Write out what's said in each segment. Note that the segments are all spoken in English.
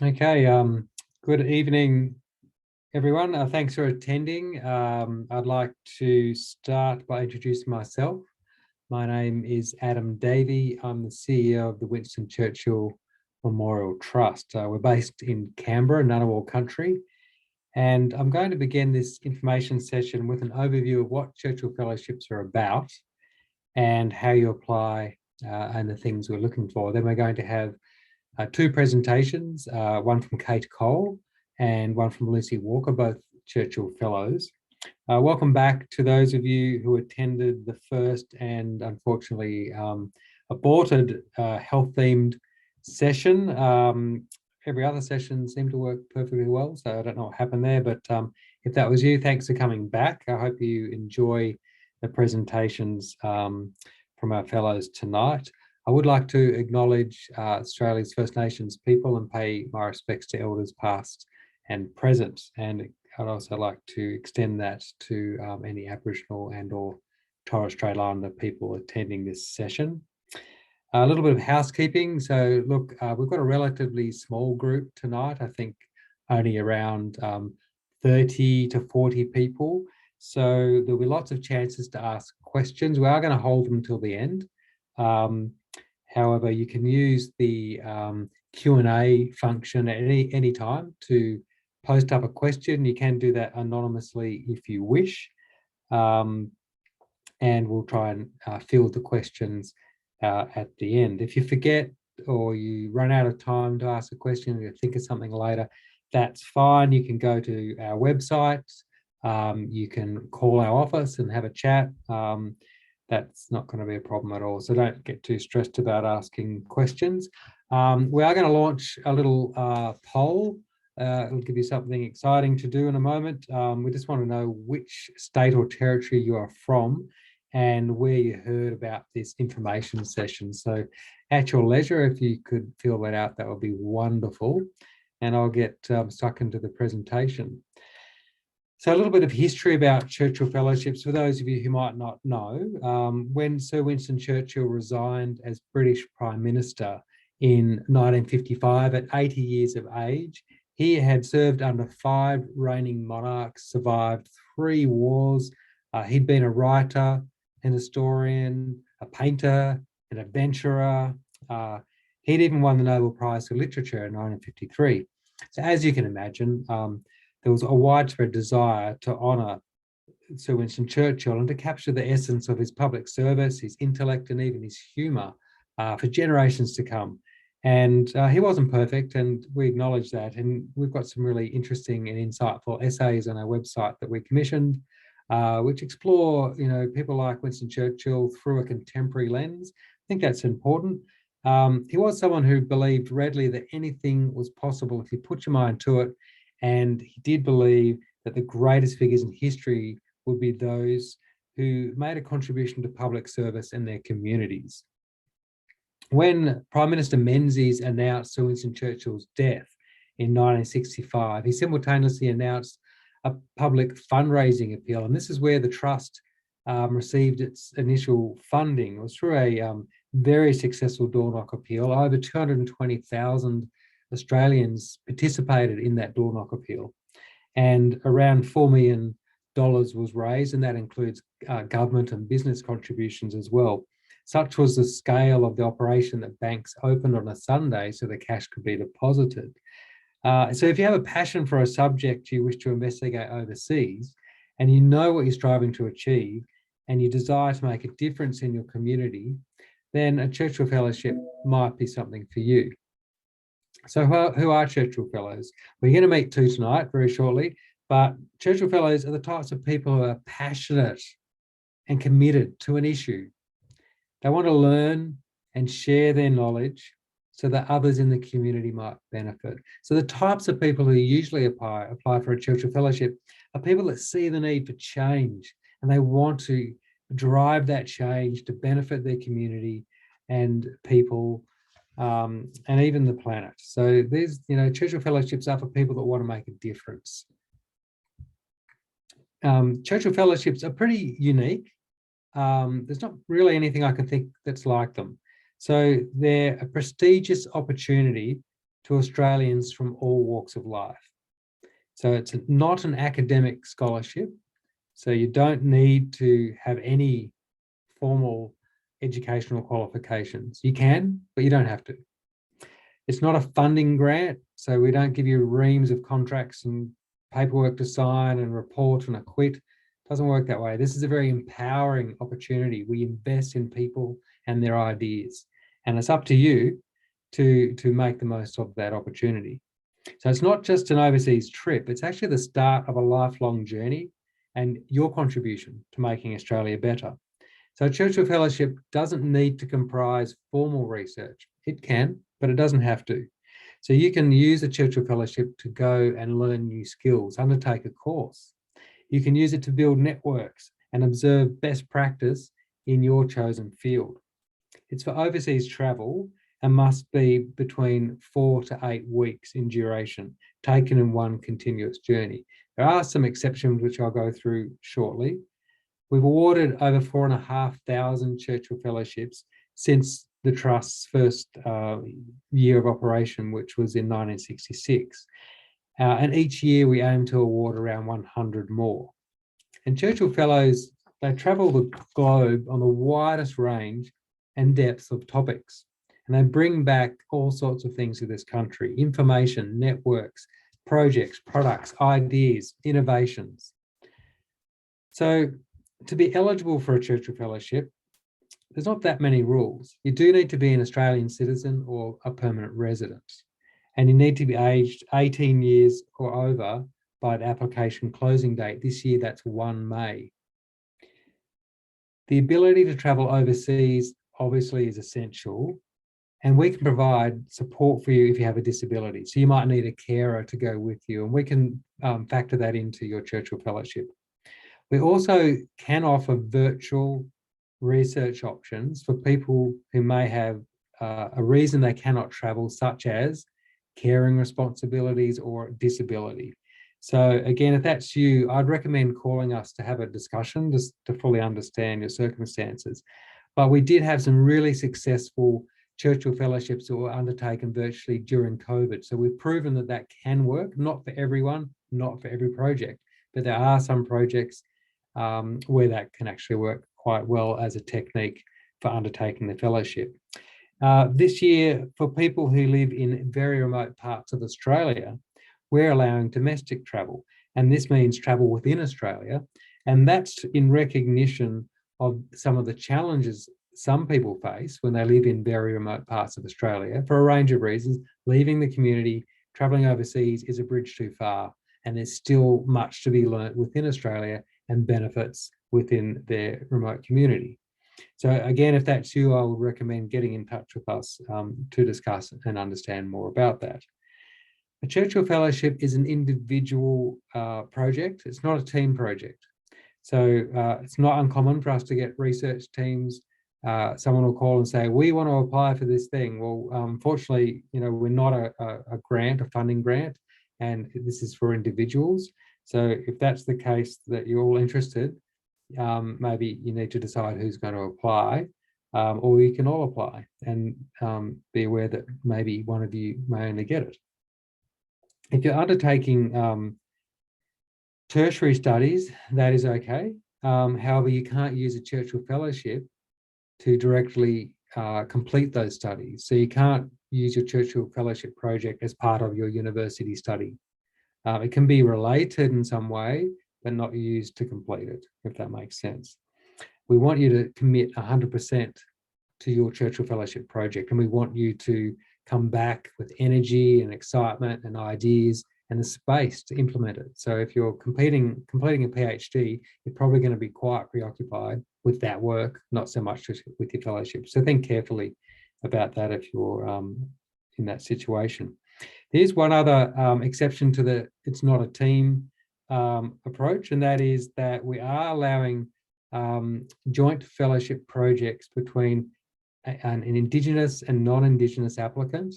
Okay, good evening, everyone. Thanks for attending. I'd like to start by introducing myself. My name is Adam Davey. I'm the CEO of the Winston Churchill Memorial Trust. We're based in Canberra, Ngunnawal country, and I'm going to begin this information session with an overview of what Churchill Fellowships are about and how you apply and the things we're looking for. Then we're going to have two presentations, one from Kate Cole and one from Lucy Walker, both Churchill Fellows. Welcome back to those of you who attended the first and unfortunately aborted health-themed session. Every other session seemed to work perfectly well, so I don't know what happened there, but if that was you, thanks for coming back. I hope you enjoy the presentations from our fellows tonight. I would like to acknowledge Australia's First Nations people and pay my respects to elders past and present. And I'd also like to extend that to any Aboriginal and or Torres Strait Islander people attending this session. A little bit of housekeeping. So look, we've got a relatively small group tonight. I think only around 30 to 40 people. So there'll be lots of chances to ask questions. We are going to hold them until the end. However, you can use the Q&A function at any time to post up a question. You can do that anonymously if you wish. And we'll try and field the questions at the end. If you forget or you run out of time to ask a question or you think of something later, that's fine. You can go to our website. You can call our office and have a chat. That's not going to be a problem at all. So don't get too stressed about asking questions. We are going to launch a little poll. It'll give you something exciting to do in a moment. We just want to know which state or territory you are from and where you heard about this information session. So at your leisure, if you could fill that out, that would be wonderful. And I'll get stuck into the presentation. So a little bit of history about Churchill Fellowships for those of you who might not know. When Sir Winston Churchill resigned as British Prime Minister in 1955 at 80 years of age, he had served under 5 reigning monarchs, survived 3 wars. He'd been a writer, an historian, a painter, an adventurer. He'd even won the Nobel Prize for Literature in 1953. So as you can imagine, there was a widespread desire to honour Sir Winston Churchill and to capture the essence of his public service, his intellect, and even his humour for generations to come. And he wasn't perfect, and we acknowledge that. And we've got some really interesting and insightful essays on our website that we commissioned, which explore, people like Winston Churchill through a contemporary lens. I think that's important. He was someone who believed readily that anything was possible if you put your mind to it. And he did believe that the greatest figures in history would be those who made a contribution to public service in their communities. When Prime Minister Menzies announced Sir Winston Churchill's death in 1965, he simultaneously announced a public fundraising appeal. And this is where the trust received its initial funding. It was through a very successful door knock appeal. Over 220,000 Australians participated in that door knock appeal, and around $4 million was raised, and that includes government and business contributions as well. Such was the scale of the operation that banks opened on a Sunday so the cash could be deposited. So if you have a passion for a subject you wish to investigate overseas, and you know what you're striving to achieve, and you desire to make a difference in your community, then a Churchill Fellowship might be something for you. So who are Churchill Fellows? We're going to meet 2 tonight very shortly, but Churchill Fellows are the types of people who are passionate and committed to an issue. They want to learn and share their knowledge so that others in the community might benefit. So the types of people who usually apply for a Churchill Fellowship are people that see the need for change and they want to drive that change to benefit their community and people and even the planet. So these, Churchill Fellowships are for people that want to make a difference. Churchill Fellowships are pretty unique. There's not really anything I can think that's like them. So they're a prestigious opportunity to Australians from all walks of life. So it's not an academic scholarship. So you don't need to have any formal educational qualifications. You can, but you don't have to. It's not a funding grant, so we don't give you reams of contracts and paperwork to sign and report and acquit. It doesn't work that way. This is a very empowering opportunity. We invest in people and their ideas, and it's up to you to make the most of that opportunity. So it's not just an overseas trip, it's actually the start of a lifelong journey and your contribution to making Australia better. So Churchill Fellowship doesn't need to comprise formal research. It can, but it doesn't have to. So you can use a Churchill Fellowship to go and learn new skills, undertake a course. You can use it to build networks and observe best practice in your chosen field. It's for overseas travel and must be between 4 to 8 weeks in duration, taken in one continuous journey. There are some exceptions which I'll go through shortly. We've awarded over 4,500 Churchill Fellowships since the Trust's first year of operation, which was in 1966. And each year we aim to award around 100 more. And Churchill Fellows, they travel the globe on the widest range and depth of topics. And they bring back all sorts of things to this country: information, networks, projects, products, ideas, innovations. So to be eligible for a Churchill Fellowship, there's not that many rules. You do need to be an Australian citizen or a permanent resident. And you need to be aged 18 years or over by the application closing date. This year, that's 1 May. The ability to travel overseas obviously is essential, and we can provide support for you if you have a disability. So you might need a carer to go with you, and we can factor that into your Churchill Fellowship. We also can offer virtual research options for people who may have a reason they cannot travel, such as caring responsibilities or disability. So again, if that's you, I'd recommend calling us to have a discussion just to fully understand your circumstances. But we did have some really successful Churchill Fellowships that were undertaken virtually during COVID. So we've proven that that can work, not for everyone, not for every project, but there are some projects where that can actually work quite well as a technique for undertaking the fellowship. This year, for people who live in very remote parts of Australia, we're allowing domestic travel, and this means travel within Australia, and that's in recognition of some of the challenges some people face when they live in very remote parts of Australia for a range of reasons. Leaving the community, travelling overseas is a bridge too far, and there's still much to be learnt within Australia and benefits within their remote community. So again, if that's you, I would recommend getting in touch with us to discuss and understand more about that. A Churchill Fellowship is an individual project. It's not a team project. So it's not uncommon for us to get research teams. Someone will call and say, we want to apply for this thing. Well, unfortunately, we're not a grant, a funding grant, and this is for individuals. So if that's the case that you're all interested, maybe you need to decide who's going to apply, or you can all apply and be aware that maybe one of you may only get it. If you're undertaking tertiary studies, that is okay. However, you can't use a Churchill Fellowship to directly complete those studies. So you can't use your Churchill Fellowship project as part of your university study. It can be related in some way, but not used to complete it, if that makes sense. We want you to commit 100% to your Churchill Fellowship project, and we want you to come back with energy and excitement and ideas and the space to implement it. So if you're completing a PhD, you're probably going to be quite preoccupied with that work, not so much with your fellowship. So think carefully about that if you're in that situation. There's one other exception to it's not a team approach, and that is that we are allowing joint fellowship projects between an Indigenous and non-Indigenous applicant,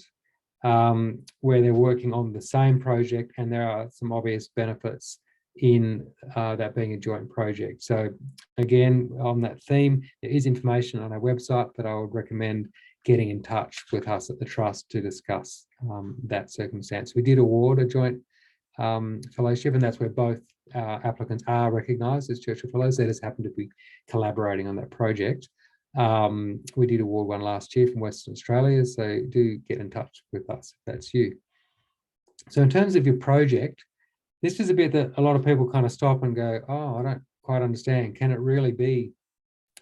where they're working on the same project, and there are some obvious benefits in that being a joint project. So again, on that theme, there is information on our website that I would recommend getting in touch with us at the Trust to discuss that circumstance. We did award a joint fellowship, and that's where both applicants are recognised as Churchill Fellows. They just happen to be collaborating on that project. We did award one last year from Western Australia, so do get in touch with us if that's you. So in terms of your project, this is a bit that a lot of people kind of stop and go, oh, I don't quite understand. Can it really be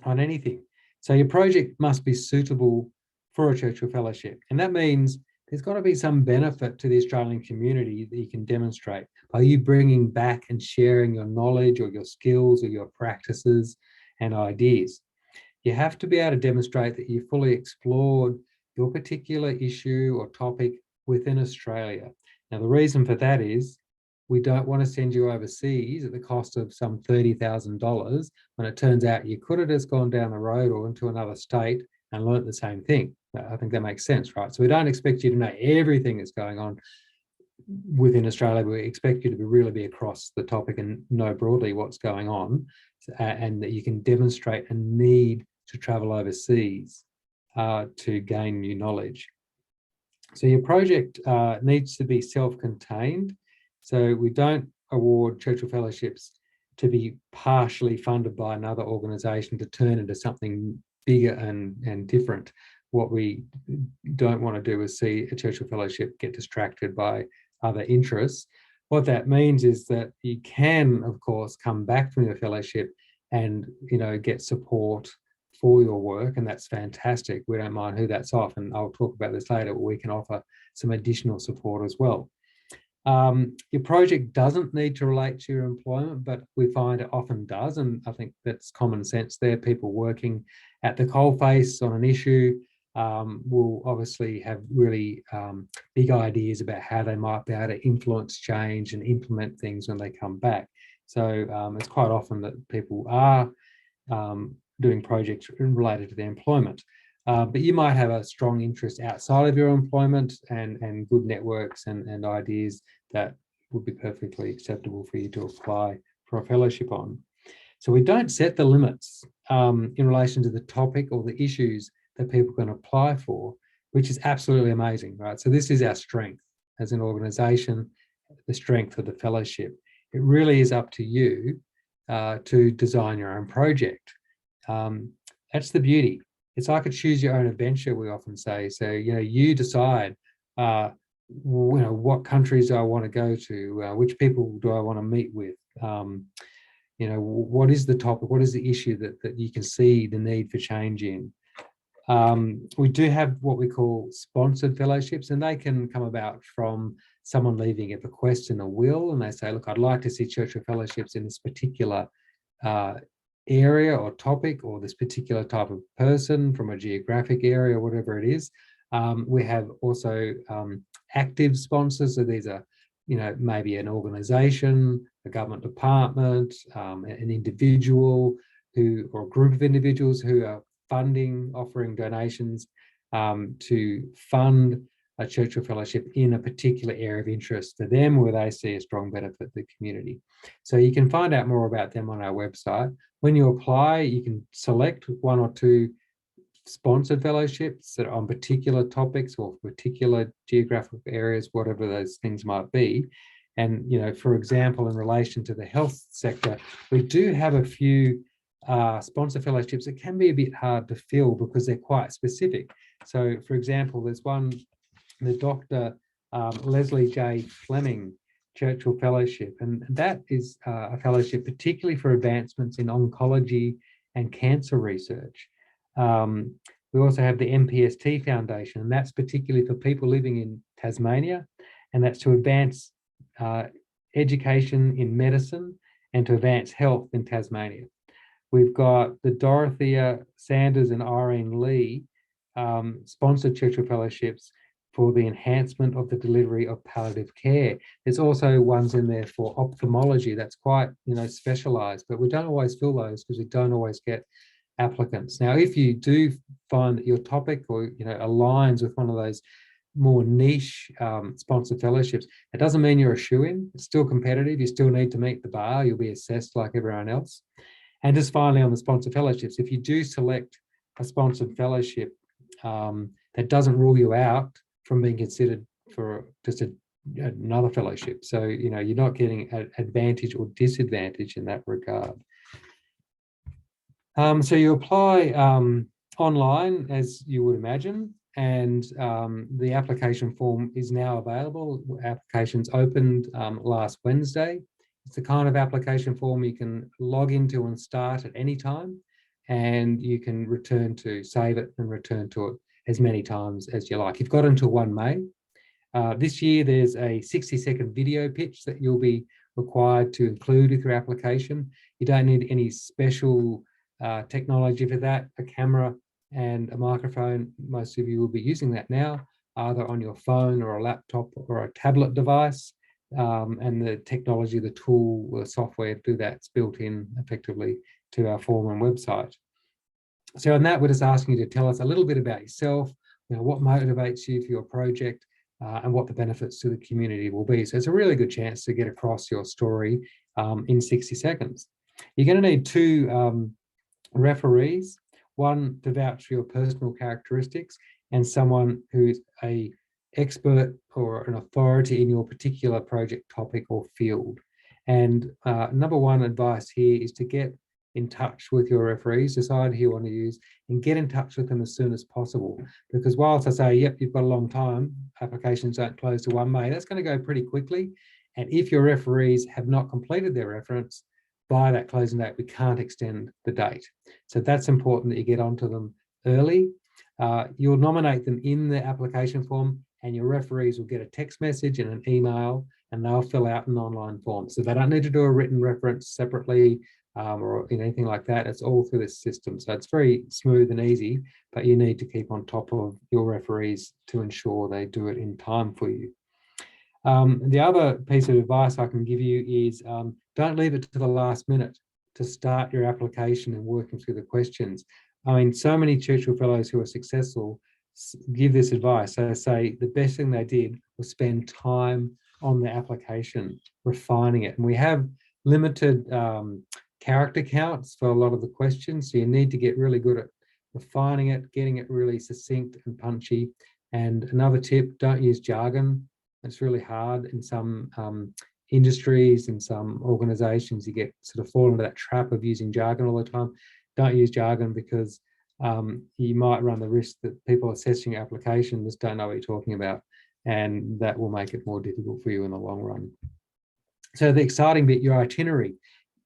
on anything? So your project must be suitable for a Churchill Fellowship. And that means there's got to be some benefit to the Australian community that you can demonstrate by you bringing back and sharing your knowledge or your skills or your practices and ideas. You have to be able to demonstrate that you fully explored your particular issue or topic within Australia. Now, the reason for that is we don't want to send you overseas at the cost of some $30,000 when it turns out you could have just gone down the road or into another state and learnt the same thing. I think that makes sense, right? So we don't expect you to know everything that's going on within Australia. We expect you to really be across the topic and know broadly what's going on, and that you can demonstrate a need to travel overseas to gain new knowledge. So your project needs to be self-contained. So we don't award Churchill Fellowships to be partially funded by another organisation to turn into something bigger and different. What we don't want to do is see a Churchill Fellowship get distracted by other interests. What that means is that you can, of course, come back from your fellowship and, you know, get support for your work, and that's fantastic. We don't mind who that's off, and I'll talk about this later, but we can offer some additional support as well. Your project doesn't need to relate to your employment, but we find it often does, and I think that's common sense there. People working at the coalface on an issue will obviously have really big ideas about how they might be able to influence change and implement things when they come back. So it's quite often that people are doing projects related to their employment. But you might have a strong interest outside of your employment and good networks and ideas that would be perfectly acceptable for you to apply for a fellowship on. So we don't set the limits in relation to the topic or the issues that people can apply for, which is absolutely amazing, right? So this is our strength as an organisation, the strength of the fellowship. It really is up to you to design your own project. That's the beauty. It's like a choose your own adventure, we often say. So, you know, you decide, what countries do I want to go to? Which people do I want to meet with? What is the topic? What is the issue that you can see the need for change in? We do have what we call sponsored fellowships, and they can come about from someone leaving a bequest in a will, and they say, look, I'd like to see Churchill Fellowships in this particular area or topic, or this particular type of person from a geographic area, whatever it is. We have also active sponsors. So these are, maybe an organisation, a government department, an individual or a group of individuals who are offering donations to fund a Churchill Fellowship in a particular area of interest for them, where they see a strong benefit to the community. So you can find out more about them on our website. When you apply, you can select one or two sponsored fellowships that are on particular topics or particular geographic areas, whatever those things might be. And, for example, in relation to the health sector, we do have a few sponsor fellowships that can be a bit hard to fill because they're quite specific. So, for example, there's one, the Dr. Leslie J. Fleming Churchill Fellowship, and that is a fellowship particularly for advancements in oncology and cancer research. We also have the MPST Foundation, and that's particularly for people living in Tasmania, and that's to advance education in medicine and to advance health in Tasmania. We've got the Dorothea Sanders and Irene Lee sponsored Churchill Fellowships for the enhancement of the delivery of palliative care. There's also ones in there for ophthalmology that's quite, specialised, but we don't always fill those because we don't always get applicants. Now, if you do find that your topic or, aligns with one of those more niche sponsored fellowships, it doesn't mean you're a shoo-in. It's still competitive. You still need to meet the bar. You'll be assessed like everyone else. And just finally, on the sponsored fellowships, if you do select a sponsored fellowship that doesn't rule you out from being considered for just another fellowship. So, you know, you're not getting an advantage or disadvantage in that regard. So you apply online, as you would imagine, and the application form is now available. Applications opened last Wednesday. It's the kind of application form you can log into and start at any time, and you can return to, save it and return to it as many times as you like. You've got until 1 May. This year, there's a 60-second video pitch that you'll be required to include with your application. You don't need any special technology for that, a camera and a microphone. Most of you will be using that now, either on your phone or a laptop or a tablet device. And the technology, the tool, the software to do that's built in effectively to our form and website. So in that, we're just asking you to tell us a little bit about yourself, you know, what motivates you for your project, and what the benefits to the community will be. So it's a really good chance to get across your story in 60 seconds. You're going to need 2 referees, one to vouch for your personal characteristics and someone who's an expert or an authority in your particular project topic or field. And number 1 advice here is to get in touch with your referees, decide who you want to use, and get in touch with them as soon as possible. Because whilst I say, yep, you've got a long time, applications don't close to 1 May, that's going to go pretty quickly. And if your referees have not completed their reference by that closing date, we can't extend the date. So that's important that you get onto them early. You'll nominate them in the application form, and your referees will get a text message and an email, and they'll fill out an online form. So they don't need to do a written reference separately or anything like that. It's all through this system. So it's very smooth and easy, but you need to keep on top of your referees to ensure they do it in time for you. The other piece of advice I can give you is don't leave it to the last minute to start your application and working through the questions. I mean, so many Churchill Fellows who are successful give this advice. They say the best thing they did was spend time on the application, refining it. And we have limited character counts for a lot of the questions, so you need to get really good at refining it, getting it really succinct and punchy. And another tip, don't use jargon. It's really hard in some industries, in some organizations, you get sort of fall into that trap of using jargon all the time. Don't use jargon, because you might run the risk that people assessing your application just don't know what you're talking about, and that will make it more difficult for you in the long run. So the exciting bit, your itinerary.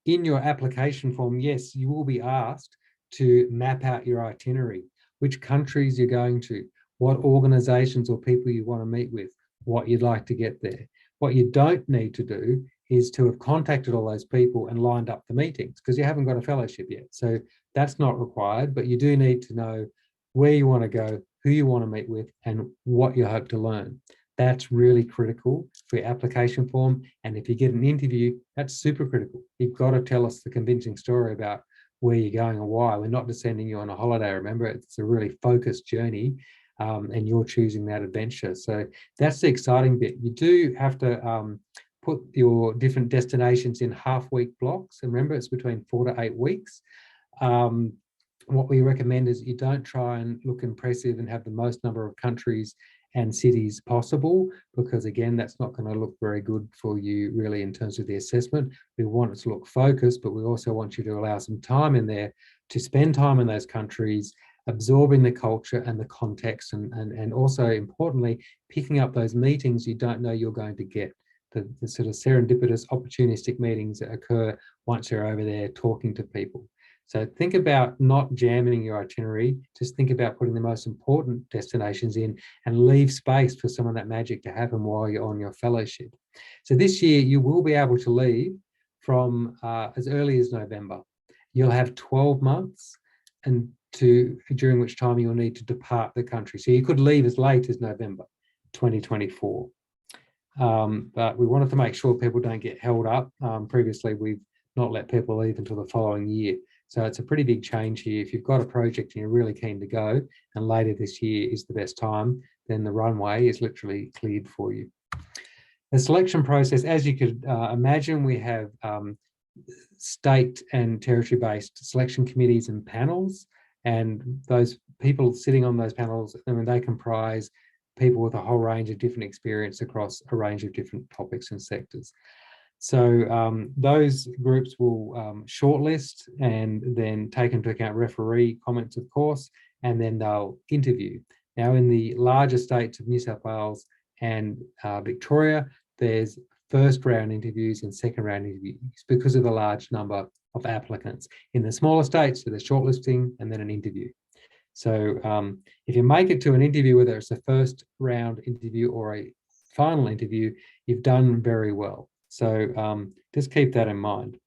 In your application form, yes, you will be asked to map out your itinerary, which countries you're going to, what organizations or people you want to meet with, what you'd like to get there. What you don't need to do is to have contacted all those people and lined up the meetings, because you haven't got a fellowship yet. So that's not required, but you do need to know where you want to go, who you want to meet with, and what you hope to learn. That's really critical for your application form. And if you get an interview, that's super critical. You've got to tell us the convincing story about where you're going and why. We're not just sending you on a holiday, remember, it's a really focused journey, and you're choosing that adventure. So that's the exciting bit. You do have to put your different destinations in half-week blocks. And remember, it's between 4 to 8 weeks. What we recommend is you don't try and look impressive and have the most number of countries and cities possible, because again, that's not going to look very good for you really in terms of the assessment. We want it to look focused, but we also want you to allow some time in there to spend time in those countries, absorbing the culture and the context, and also importantly, picking up those meetings you don't know you're going to get, the sort of serendipitous, opportunistic meetings that occur once you're over there talking to people. So think about not jamming your itinerary, just think about putting the most important destinations in and leave space for some of that magic to happen while you're on your fellowship. So this year you will be able to leave from as early as November. You'll have 12 months and during which time you'll need to depart the country. So you could leave as late as November 2024. But we wanted to make sure people don't get held up. Previously, we've not let people leave until the following year. So it's a pretty big change here. If you've got a project and you're really keen to go, and later this year is the best time, then the runway is literally cleared for you. The selection process, as you could imagine, we have state and territory-based selection committees and panels, and those people sitting on those panels, I mean, they comprise people with a whole range of different experience across a range of different topics and sectors. So those groups will shortlist and then take into account referee comments, of course, and then they'll interview. Now, in the larger states of New South Wales and Victoria, there's first round interviews and second round interviews because of the large number of applicants. In the smaller states, so there's shortlisting and then an interview. So if you make it to an interview, whether it's a first round interview or a final interview, you've done very well. So just keep that in mind.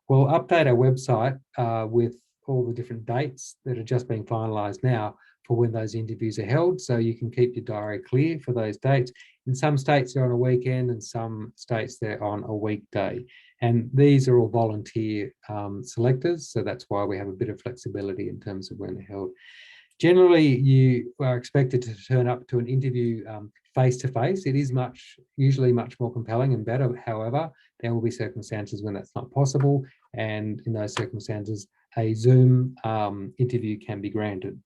We'll update our website with all the different dates that are just being finalised now for when those interviews are held, so you can keep your diary clear for those dates. In some states they're on a weekend, and some states they're on a weekday. And these are all volunteer selectors, so that's why we have a bit of flexibility in terms of when they're held. Generally, you are expected to turn up to an interview face-to-face. It is usually much more compelling and better. However, there will be circumstances when that's not possible. And in those circumstances, a Zoom interview can be granted.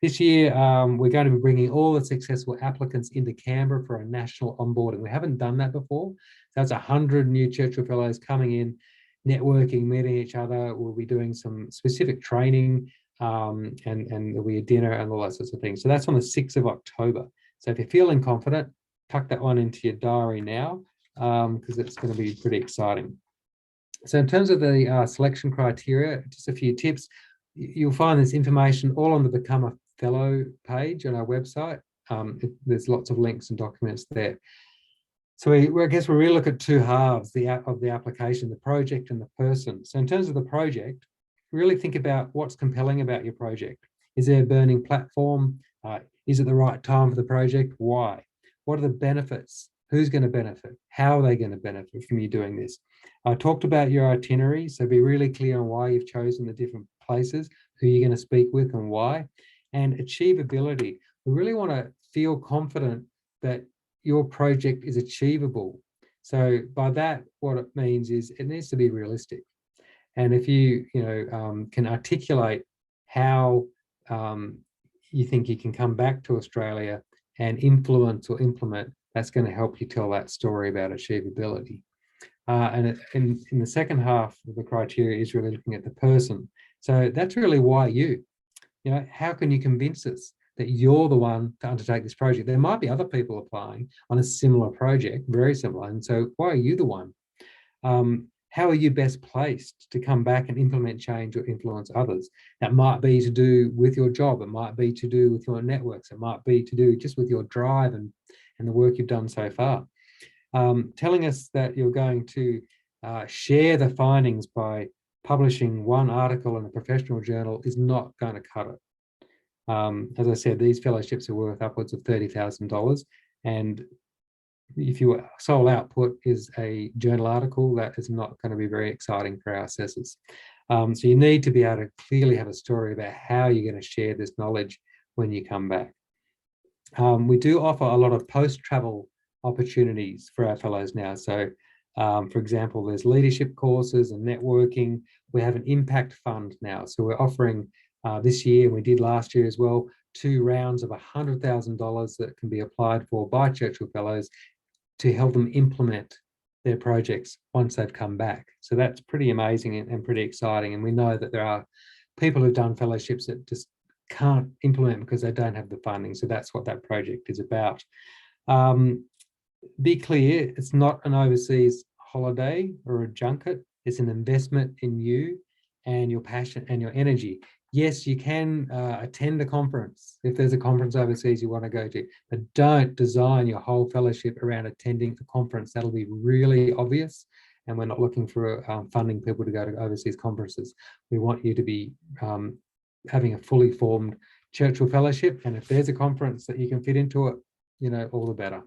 This year, we're going to be bringing all the successful applicants into Canberra for a national onboarding. We haven't done that before. That's 100 new Churchill Fellows coming in, networking, meeting each other. We'll be doing some specific training and there'll be a dinner and all those sorts of things. So that's on the 6th of October. So if you're feeling confident, tuck that one into your diary now because it's going to be pretty exciting. So in terms of the selection criteria, just a few tips. You'll find this information all on the Become a Fellow page on our website. There's lots of links and documents there. So I guess we really look at two halves of the application, the project and the person. So in terms of the project, really think about what's compelling about your project. Is there a burning platform? Is it the right time for the project? Why? What are the benefits? Who's going to benefit? How are they going to benefit from you doing this? I talked about your itinerary, so be really clear on why you've chosen the different places, who you're going to speak with and why. And achievability. We really want to feel confident that your project is achievable. So by that, what it means is it needs to be realistic. And if you can articulate how you think you can come back to Australia and influence or implement, that's going to help you tell that story about achievability. And in the second half of the criteria is really looking at the person. So that's really why how can you convince us that you're the one to undertake this project? There might be other people applying on a similar project, very similar. And so why are you the one? How are you best placed to come back and implement change or influence others? That might be to do with your job. It might be to do with your networks. It might be to do just with your drive and the work you've done so far. Telling us that you're going to share the findings by publishing one article in a professional journal is not going to cut it. As I said, these fellowships are worth upwards of $30,000. And if your sole output is a journal article, that is not going to be very exciting for our assessors. So you need to be able to clearly have a story about how you're going to share this knowledge when you come back. We do offer a lot of post-travel opportunities for our fellows now. So, for example, there's leadership courses and networking. We have an impact fund now. So we're offering this year, and we did last year as well, 2 rounds of $100,000 that can be applied for by Churchill Fellows to help them implement their projects once they've come back. So that's pretty amazing and pretty exciting. And we know that there are people who've done fellowships that just can't implement because they don't have the funding. So that's what that project is about. Be clear, it's not an overseas holiday or a junket. It's an investment in you and your passion and your energy. Yes, you can attend a conference if there's a conference overseas you want to go to, but don't design your whole fellowship around attending a conference. That'll be really obvious, and we're not looking for funding people to go to overseas conferences. We want you to be having a fully formed Churchill Fellowship, and if there's a conference that you can fit into it, all the better.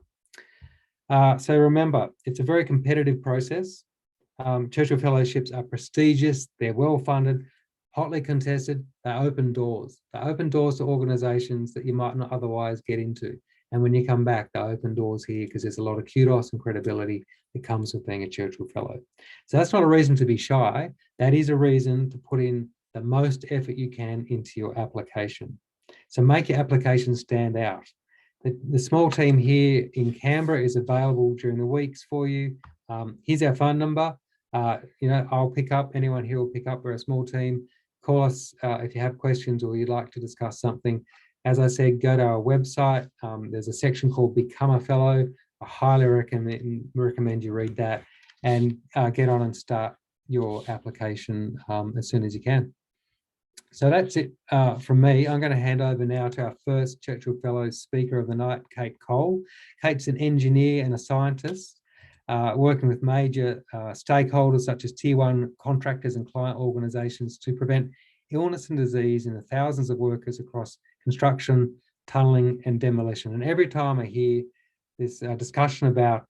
So remember, it's a very competitive process. Churchill Fellowships are prestigious, they're well-funded, hotly contested, they open doors. They open doors to organisations that you might not otherwise get into. And when you come back, they open doors here because there's a lot of kudos and credibility that comes with being a Churchill Fellow. So that's not a reason to be shy. That is a reason to put in the most effort you can into your application. So make your application stand out. The small team here in Canberra is available during the weeks for you. Here's our phone number. I'll pick up, anyone here will pick up. We're a small team. Call us if you have questions or you'd like to discuss something. As I said, go to our website. There's a section called Become a Fellow. I highly recommend you read that and get on and start your application as soon as you can. So that's it from me. I'm going to hand over now to our first Churchill Fellows speaker of the night, Kate Cole. Kate's an engineer and a scientist working with major stakeholders such as Tier 1 contractors and client organisations to prevent illness and disease in the thousands of workers across construction, tunnelling and demolition. And every time I hear this discussion about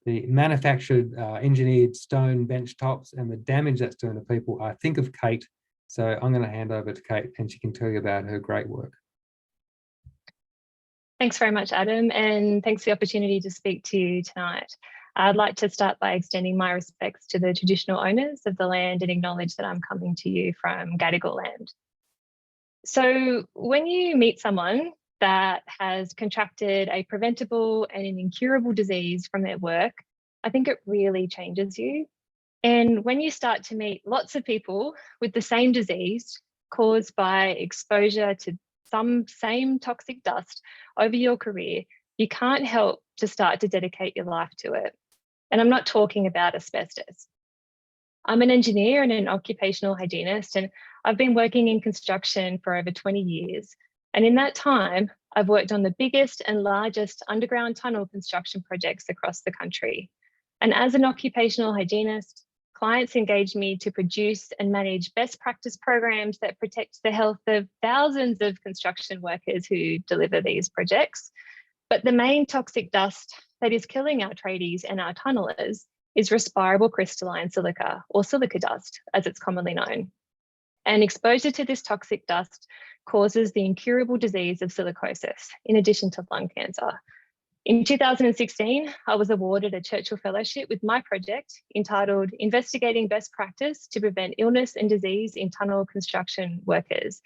the manufactured engineered stone bench tops and the damage that's doing to people, I think of Kate. So I'm going to hand over to Kate and she can tell you about her great work. Thanks very much, Adam, and thanks for the opportunity to speak to you tonight. I'd like to start by extending my respects to the traditional owners of the land and acknowledge that I'm coming to you from Gadigal land. So when you meet someone that has contracted a preventable and an incurable disease from their work, I think it really changes you. And when you start to meet lots of people with the same disease caused by exposure to some same toxic dust over your career, you can't help to start to dedicate your life to it. And I'm not talking about asbestos. I'm an engineer and an occupational hygienist, and I've been working in construction for over 20 years. And in that time, I've worked on the biggest and largest underground tunnel construction projects across the country. And as an occupational hygienist, clients engage me to produce and manage best practice programs that protect the health of thousands of construction workers who deliver these projects. But the main toxic dust that is killing our tradies and our tunnellers is respirable crystalline silica, or silica dust, as it's commonly known. And exposure to this toxic dust causes the incurable disease of silicosis, in addition to lung cancer. In 2016, I was awarded a Churchill Fellowship with my project entitled Investigating Best Practice to Prevent Illness and Disease in Tunnel Construction Workers.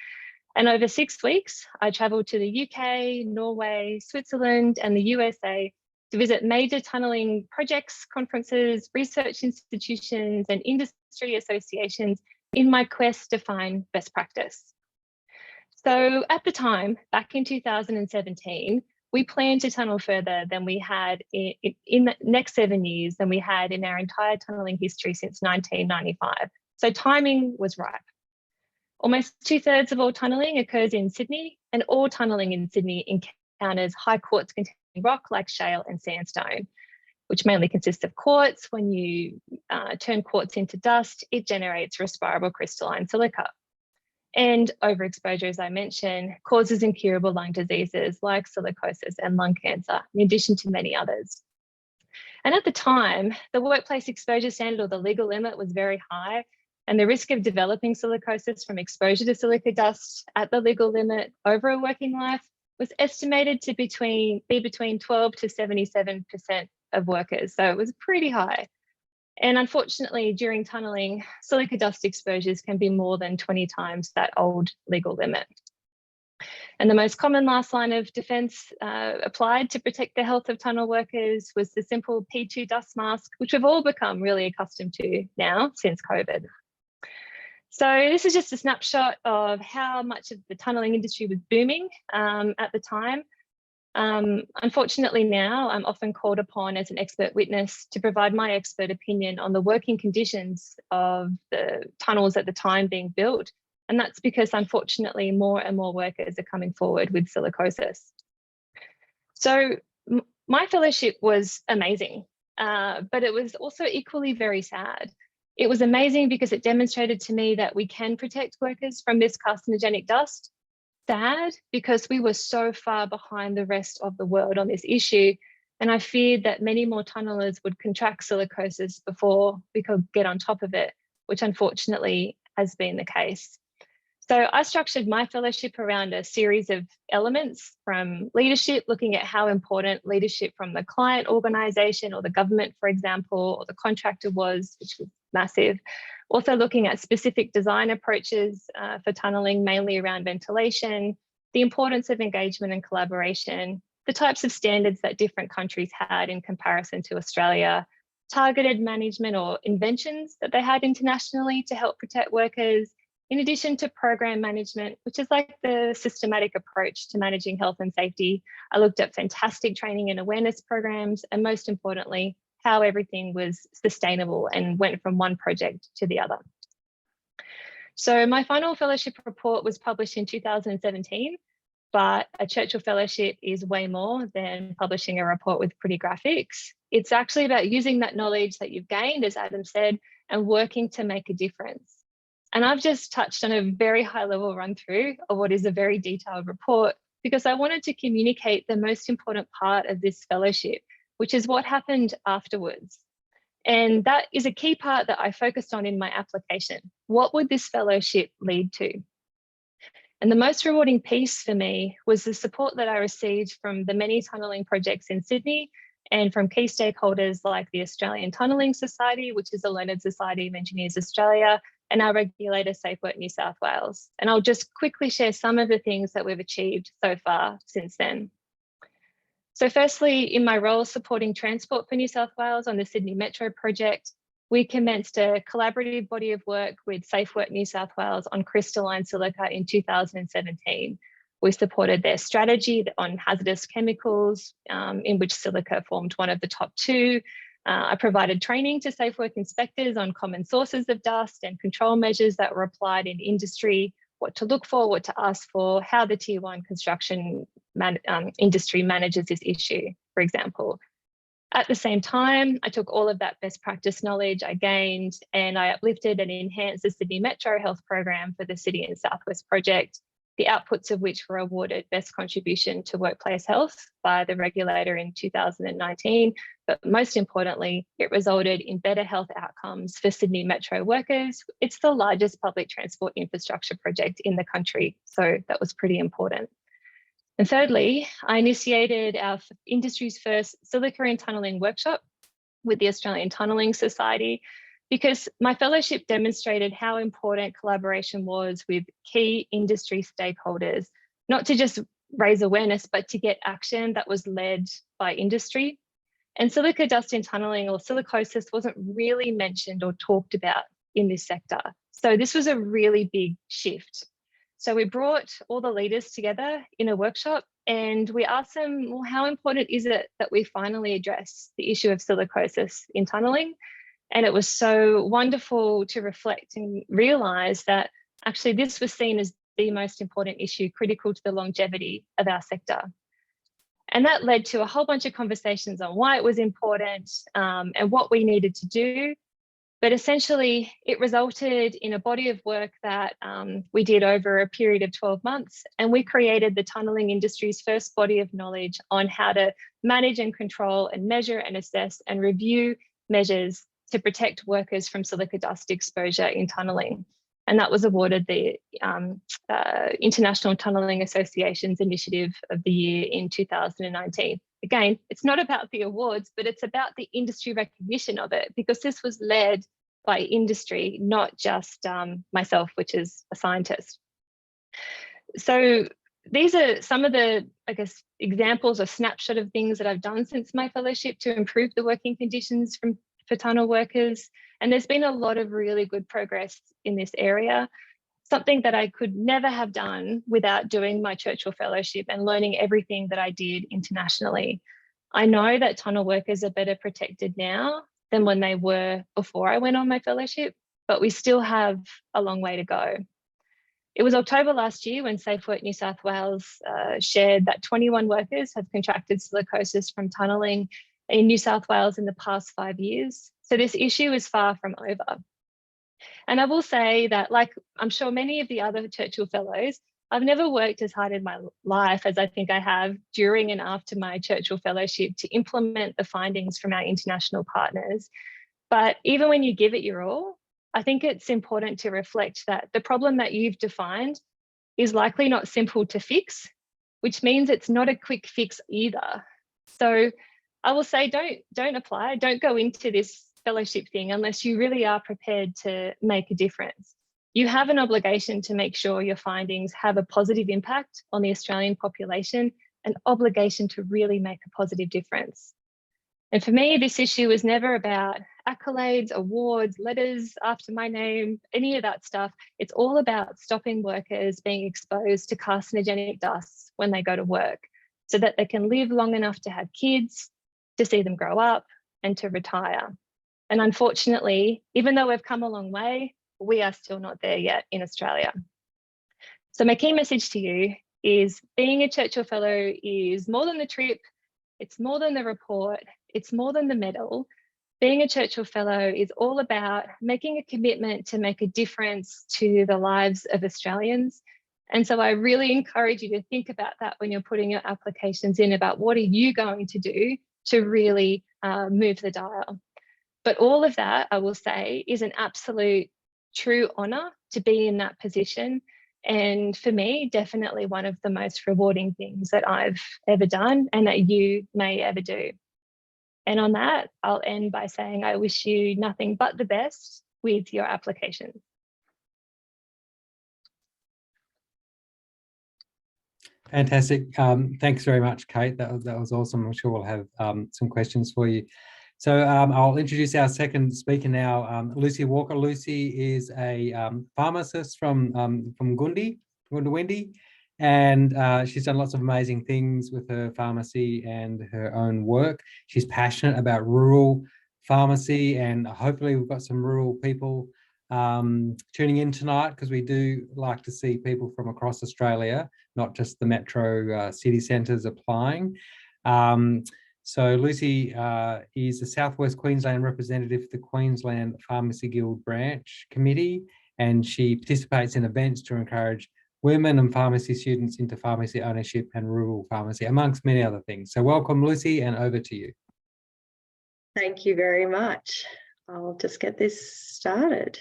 And over 6 weeks, I travelled to the UK, Norway, Switzerland, and the USA to visit major tunnelling projects, conferences, research institutions, and industry associations in my quest to find best practice. So at the time, back in 2017, we planned to tunnel further than we had in the next 7 years than we had in our entire tunnelling history since 1995. So timing was ripe. Almost 2/3 of all tunnelling occurs in Sydney, and all tunnelling in Sydney encounters high quartz containing rock like shale and sandstone, which mainly consists of quartz. When you turn quartz into dust, it generates respirable crystalline silica. And overexposure, as I mentioned, causes incurable lung diseases like silicosis and lung cancer, in addition to many others. And at the time, the workplace exposure standard, or the legal limit, was very high, and the risk of developing silicosis from exposure to silica dust at the legal limit over a working life was estimated to be between 12 to 77% of workers. So it was pretty high. And unfortunately, during tunnelling, silica dust exposures can be more than 20 times that old legal limit. And the most common last line of defence applied to protect the health of tunnel workers was the simple P2 dust mask, which we've all become really accustomed to now since COVID. So this is just a snapshot of how much of the tunnelling industry was booming at the time. Unfortunately now, I'm often called upon as an expert witness to provide my expert opinion on the working conditions of the tunnels at the time being built. And that's because unfortunately more and more workers are coming forward with silicosis. So my fellowship was amazing, but it was also equally very sad. It was amazing because it demonstrated to me that we can protect workers from this carcinogenic dust. Sad because we were so far behind the rest of the world on this issue, and I feared that many more tunnellers would contract silicosis before we could get on top of it, which unfortunately has been the case. So I structured my fellowship around a series of elements, from leadership, looking at how important leadership from the client organisation or the government, for example, or the contractor was, which was massive. Also looking at specific design approaches for tunnelling, mainly around ventilation, the importance of engagement and collaboration, the types of standards that different countries had in comparison to Australia, targeted management or inventions that they had internationally to help protect workers, in addition to program management, which is like the systematic approach to managing health and safety. I looked at fantastic training and awareness programs, and most importantly, how everything was sustainable and went from one project to the other. So my final fellowship report was published in 2017, but a Churchill Fellowship is way more than publishing a report with pretty graphics. It's actually about using that knowledge that you've gained, as Adam said, and working to make a difference. And I've just touched on a very high level run through of what is a very detailed report, because I wanted to communicate the most important part of this fellowship, which is what happened afterwards. And that is a key part that I focused on in my application. What would this fellowship lead to? And the most rewarding piece for me was the support that I received from the many tunnelling projects in Sydney and from key stakeholders like the Australian Tunnelling Society, which is the Learned Society of Engineers Australia, and our regulator, Safe Work New South Wales. And I'll just quickly share some of the things that we've achieved so far since then. So firstly, in my role supporting Transport for New South Wales on the Sydney Metro project, we commenced a collaborative body of work with Safe Work New South Wales on crystalline silica in 2017. We supported their strategy on hazardous chemicals, in which silica formed one of the top two. I provided training to Safe Work inspectors on common sources of dust and control measures that were applied in industry, what to look for, what to ask for, how the tier one construction industry manages this issue, for example. At the same time, I took all of that best practice knowledge I gained and I uplifted and enhanced the Sydney Metro Health Program for the City and Southwest project, the outputs of which were awarded Best Contribution to Workplace Health by the regulator in 2019. But most importantly, it resulted in better health outcomes for Sydney Metro workers. It's the largest public transport infrastructure project in the country, so that was pretty important. And thirdly, I initiated our industry's first silica and tunnelling workshop with the Australian Tunnelling Society, because my fellowship demonstrated how important collaboration was with key industry stakeholders, not to just raise awareness, but to get action that was led by industry. And silica dust in tunnelling, or silicosis, wasn't really mentioned or talked about in this sector. So this was a really big shift. So we brought all the leaders together in a workshop and we asked them, well, how important is it that we finally address the issue of silicosis in tunnelling? And it was so wonderful to reflect and realise that actually this was seen as the most important issue critical to the longevity of our sector. And that led to a whole bunch of conversations on why it was important and what we needed to do. But essentially, it resulted in a body of work that we did over a period of 12 months. And we created the tunnelling industry's first body of knowledge on how to manage and control and measure and assess and review measures to protect workers from silica dust exposure in tunnelling. And that was awarded the International Tunnelling Association's Initiative of the Year in 2019. Again, it's not about the awards, but it's about the industry recognition of it, because this was led by industry, not just myself, which is a scientist. So these are some of the, I guess, examples or snapshot of things that I've done since my fellowship to improve the working conditions for tunnel workers. And there's been a lot of really good progress in this area, something that I could never have done without doing my Churchill Fellowship and learning everything that I did internationally. I know that tunnel workers are better protected now than when they were before I went on my fellowship, but we still have a long way to go. It was October last year when Safe Work New South Wales shared that 21 workers have contracted silicosis from tunnelling in New South Wales in the past 5 years. So this issue is far from over. And I will say that, like I'm sure many of the other Churchill Fellows, I've never worked as hard in my life as I think I have during and after my Churchill Fellowship to implement the findings from our international partners. But even when you give it your all, I think it's important to reflect that the problem that you've defined is likely not simple to fix, which means it's not a quick fix either. So I will say don't apply, don't go into this fellowship thing unless you really are prepared to make a difference. You have an obligation to make sure your findings have a positive impact on the Australian population, an obligation to really make a positive difference. And for me, this issue was never about accolades, awards, letters after my name, any of that stuff. It's all about stopping workers being exposed to carcinogenic dust when they go to work, so that they can live long enough to have kids, to see them grow up, and to retire. And unfortunately, even though we've come a long way, we are still not there yet in Australia. So my key message to you is being a Churchill Fellow is more than the trip, it's more than the report, it's more than the medal. Being a Churchill Fellow is all about making a commitment to make a difference to the lives of Australians. And so I really encourage you to think about that when you're putting your applications in, about what are you going to do to really move the dial. But all of that, I will say, is an absolute true honour to be in that position. And for me, definitely one of the most rewarding things that I've ever done and that you may ever do. And on that, I'll end by saying I wish you nothing but the best with your application. Fantastic. Thanks very much, Kate. That was awesome. I'm sure we'll have some questions for you. So I'll introduce our second speaker now, Lucy Walker. Lucy is a pharmacist from Goondiwindi, and she's done lots of amazing things with her pharmacy and her own work. She's passionate about rural pharmacy, and hopefully we've got some rural people tuning in tonight, because we do like to see people from across Australia, not just the metro city centres applying. So Lucy is the Southwest Queensland representative for the Queensland Pharmacy Guild Branch Committee, and she participates in events to encourage women and pharmacy students into pharmacy ownership and rural pharmacy, amongst many other things. So welcome, Lucy, and over to you. Thank you very much. I'll just get this started.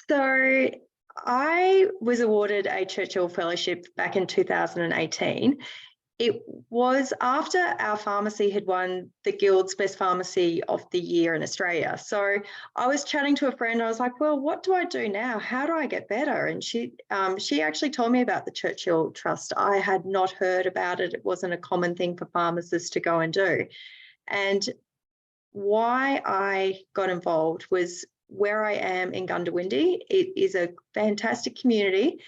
So I was awarded a Churchill Fellowship back in 2018. It was after our pharmacy had won the Guild's Best Pharmacy of the Year in Australia. So I was chatting to a friend. I was like, well, what do I do now? How do I get better? And she actually told me about the Churchill Trust. I had not heard about it. It wasn't a common thing for pharmacists to go and do. And why I got involved was where I am in Goondiwindi. It is a fantastic community,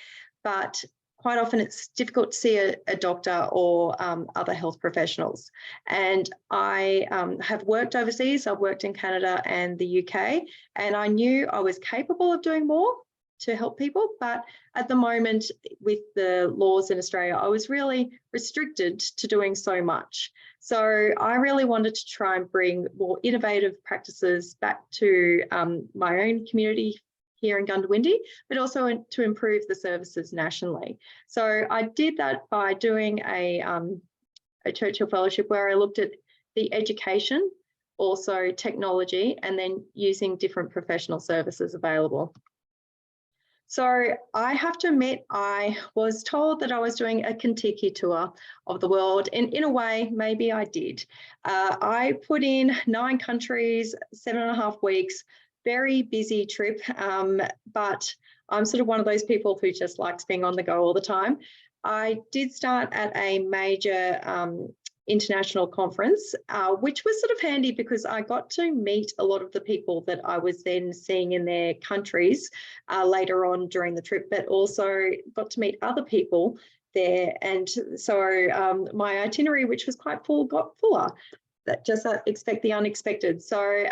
but quite often it's difficult to see a doctor or other health professionals. And I have worked overseas. I've worked in Canada and the UK, and I knew I was capable of doing more to help people. But at the moment, with the laws in Australia, I was really restricted to doing so much. So I really wanted to try and bring more innovative practices back to my own community here in Goondiwindi, but also to improve the services nationally. So I did that by doing a Churchill Fellowship where I looked at the education, also technology, and then using different professional services available. So I have to admit, I was told that I was doing a Kentucky tour of the world, and in a way, maybe I did. I put in 9 countries, 7.5 weeks, very busy trip, but I'm sort of one of those people who just likes being on the go all the time. I did start at a major international conference, which was sort of handy because I got to meet a lot of the people that I was then seeing in their countries later on during the trip, but also got to meet other people there. And so my itinerary, which was quite full, got fuller. That just expect the unexpected. So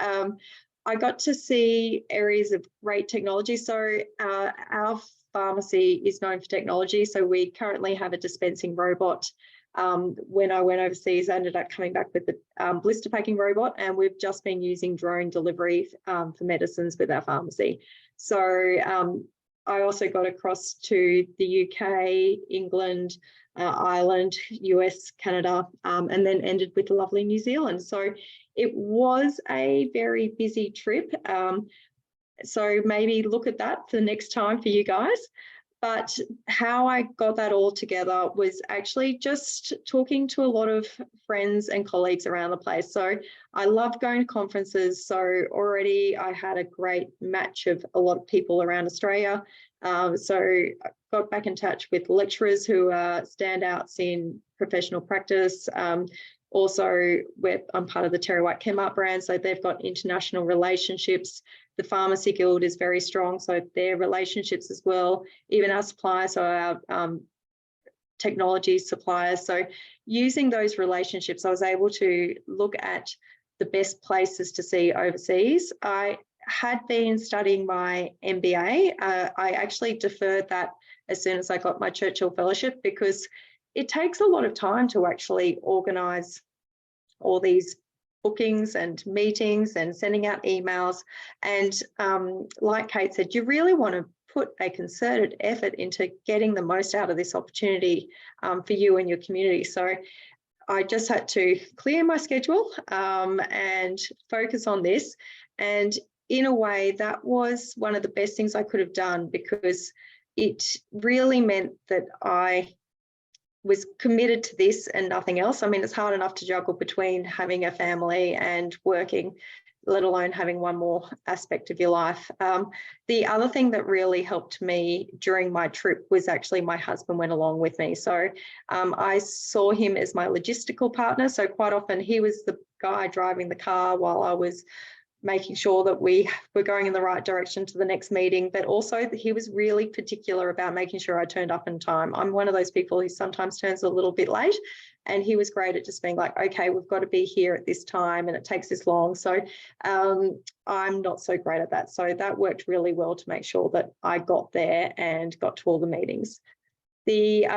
I got to see areas of great technology. So our pharmacy is known for technology. So we currently have a dispensing robot. When I went overseas, I ended up coming back with the blister packing robot, and we've just been using drone delivery for medicines with our pharmacy. So I also got across to the UK, England, Ireland, US, Canada, and then ended with lovely New Zealand. So it was a very busy trip. So maybe look at that for the next time for you guys. But how I got that all together was actually just talking to a lot of friends and colleagues around the place. So I loved going to conferences. So already I had a great match of a lot of people around Australia. So I got back in touch with lecturers who are standouts in professional practice. Also, I'm part of the Terry White Chemart brand, so they've got international relationships. The Pharmacy Guild is very strong, so their relationships as well. Even our suppliers, so our technology suppliers. So using those relationships, I was able to look at the best places to see overseas. I had been studying my MBA. I actually deferred that as soon as I got my Churchill Fellowship, because it takes a lot of time to actually organise all these bookings and meetings and sending out emails. And like Kate said, you really want to put a concerted effort into getting the most out of this opportunity for you and your community. So I just had to clear my schedule and focus on this. And in a way, that was one of the best things I could have done, because it really meant that I was committed to this and nothing else. I mean, it's hard enough to juggle between having a family and working, let alone having one more aspect of your life. The other thing that really helped me during my trip was actually my husband went along with me. So I saw him as my logistical partner. So quite often he was the guy driving the car while I was making sure that we were going in the right direction to the next meeting, but also he was really particular about making sure I turned up in time. I'm one of those people who sometimes turns a little bit late, and he was great at just being like, okay, we've got to be here at this time and it takes this long. So I'm not so great at that. So that worked really well to make sure that I got there and got to all the meetings. The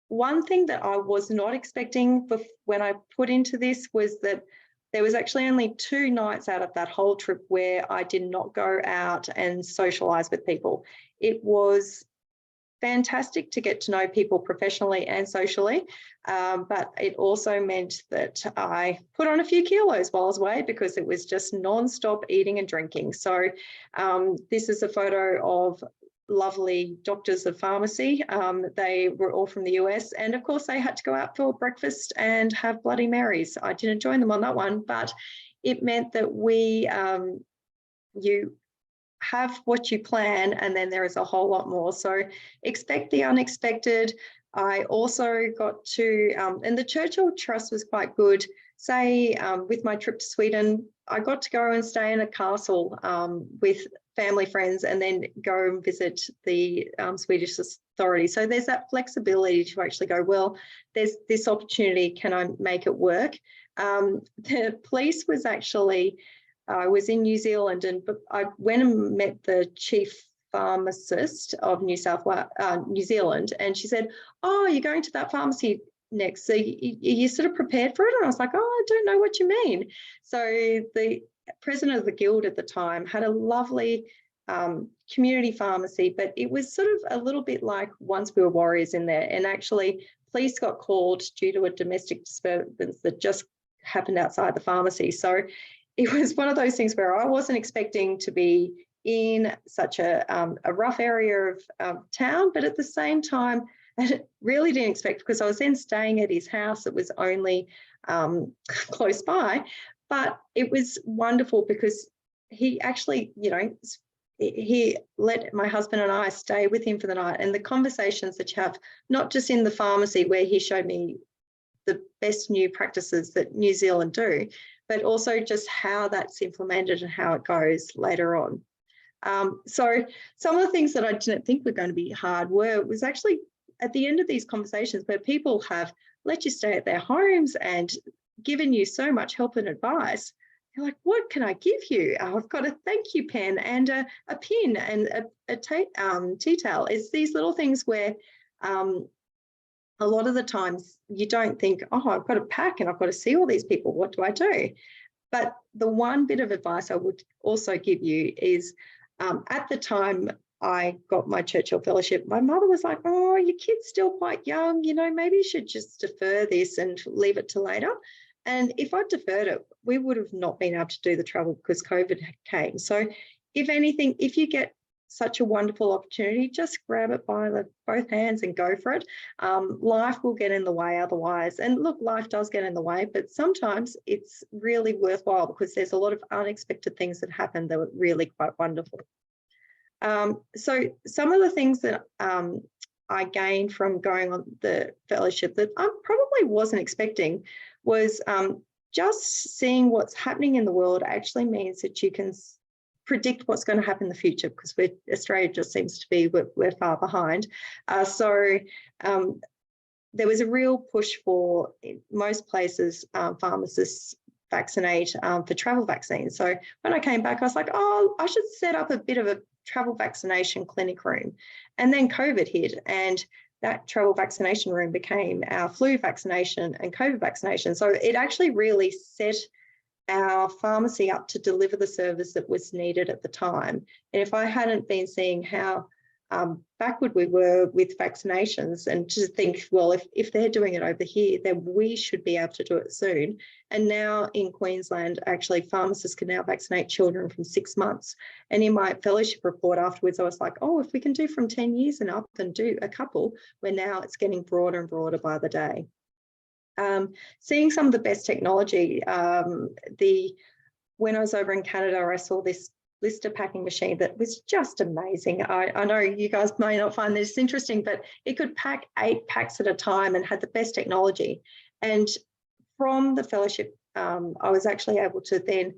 one thing that I was not expecting when I put into this was that there was actually only 2 nights out of that whole trip where I did not go out and socialise with people. It was fantastic to get to know people professionally and socially, but it also meant that I put on a few kilos while I was away, because it was just non-stop eating and drinking. So this is a photo of lovely doctors of pharmacy. They were all from the US, and of course they had to go out for breakfast and have Bloody Marys. I didn't join them on that one, but it meant that you have what you plan, and then there is a whole lot more. So expect the unexpected. I also got to, and the Churchill Trust was quite good. Say with my trip to Sweden, I got to go and stay in a castle with family friends, and then go and visit the Swedish authorities. So there's that flexibility to actually go, well, there's this opportunity, can I make it work? The police was actually, I was in New Zealand, and I went and met the chief pharmacist of New Zealand, and she said, oh, you're going to that pharmacy next, so you sort of prepared for it? And I was like, oh, I don't know what you mean. So the president of the guild at the time had a lovely community pharmacy, but it was sort of a little bit like Once We Were Warriors in there. And actually police got called due to a domestic disturbance that just happened outside the pharmacy. So it was one of those things where I wasn't expecting to be in such a rough area of town, but at the same time, I really didn't expect, because I was then staying at his house that was only close by. But it was wonderful because he actually, he let my husband and I stay with him for the night, and the conversations that you have, not just in the pharmacy where he showed me the best new practices that New Zealand do, but also just how that's implemented and how it goes later on. So some of the things that I didn't think were going to be hard was actually at the end of these conversations where people have let you stay at their homes and given you so much help and advice. You're like, what can I give you? I've got a thank you pen and a pin and a tea towel. It's these little things where a lot of the times you don't think, oh, I've got to pack and I've got to see all these people. What do I do? But the one bit of advice I would also give you is at the time I got my Churchill Fellowship, my mother was like, oh, your kid's still quite young, maybe you should just defer this and leave it to later. And if I deferred it, we would have not been able to do the travel because COVID came. So if anything, if you get such a wonderful opportunity. Just grab it by both hands and go for it. Life will get in the way otherwise. And look, life does get in the way, but sometimes it's really worthwhile because there's a lot of unexpected things that happen that are really quite wonderful. So some of the things that I gained from going on the fellowship that I probably wasn't expecting was just seeing what's happening in the world actually means that you can predict what's going to happen in the future, because Australia just seems to be, we're far behind. So there was a real push for, in most places, pharmacists vaccinate for travel vaccines. So when I came back, I was like, oh, I should set up a bit of a travel vaccination clinic room. And then COVID hit, and that travel vaccination room became our flu vaccination and COVID vaccination. So it actually really set our pharmacy up to deliver the service that was needed at the time. And if I hadn't been seeing how backward we were with vaccinations, and to think, well, if they're doing it over here, then we should be able to do it soon. And now in Queensland, actually, pharmacists can now vaccinate children from 6 months. And in my fellowship report afterwards, I was like, oh, if we can do from 10 years and up and do a couple, where now it's getting broader and broader by the day. Seeing some of the best technology, when I was over in Canada, I saw this blister packing machine that was just amazing. I know you guys may not find this interesting, but it could pack 8 packs at a time and had the best technology. And from the fellowship, I was actually able to then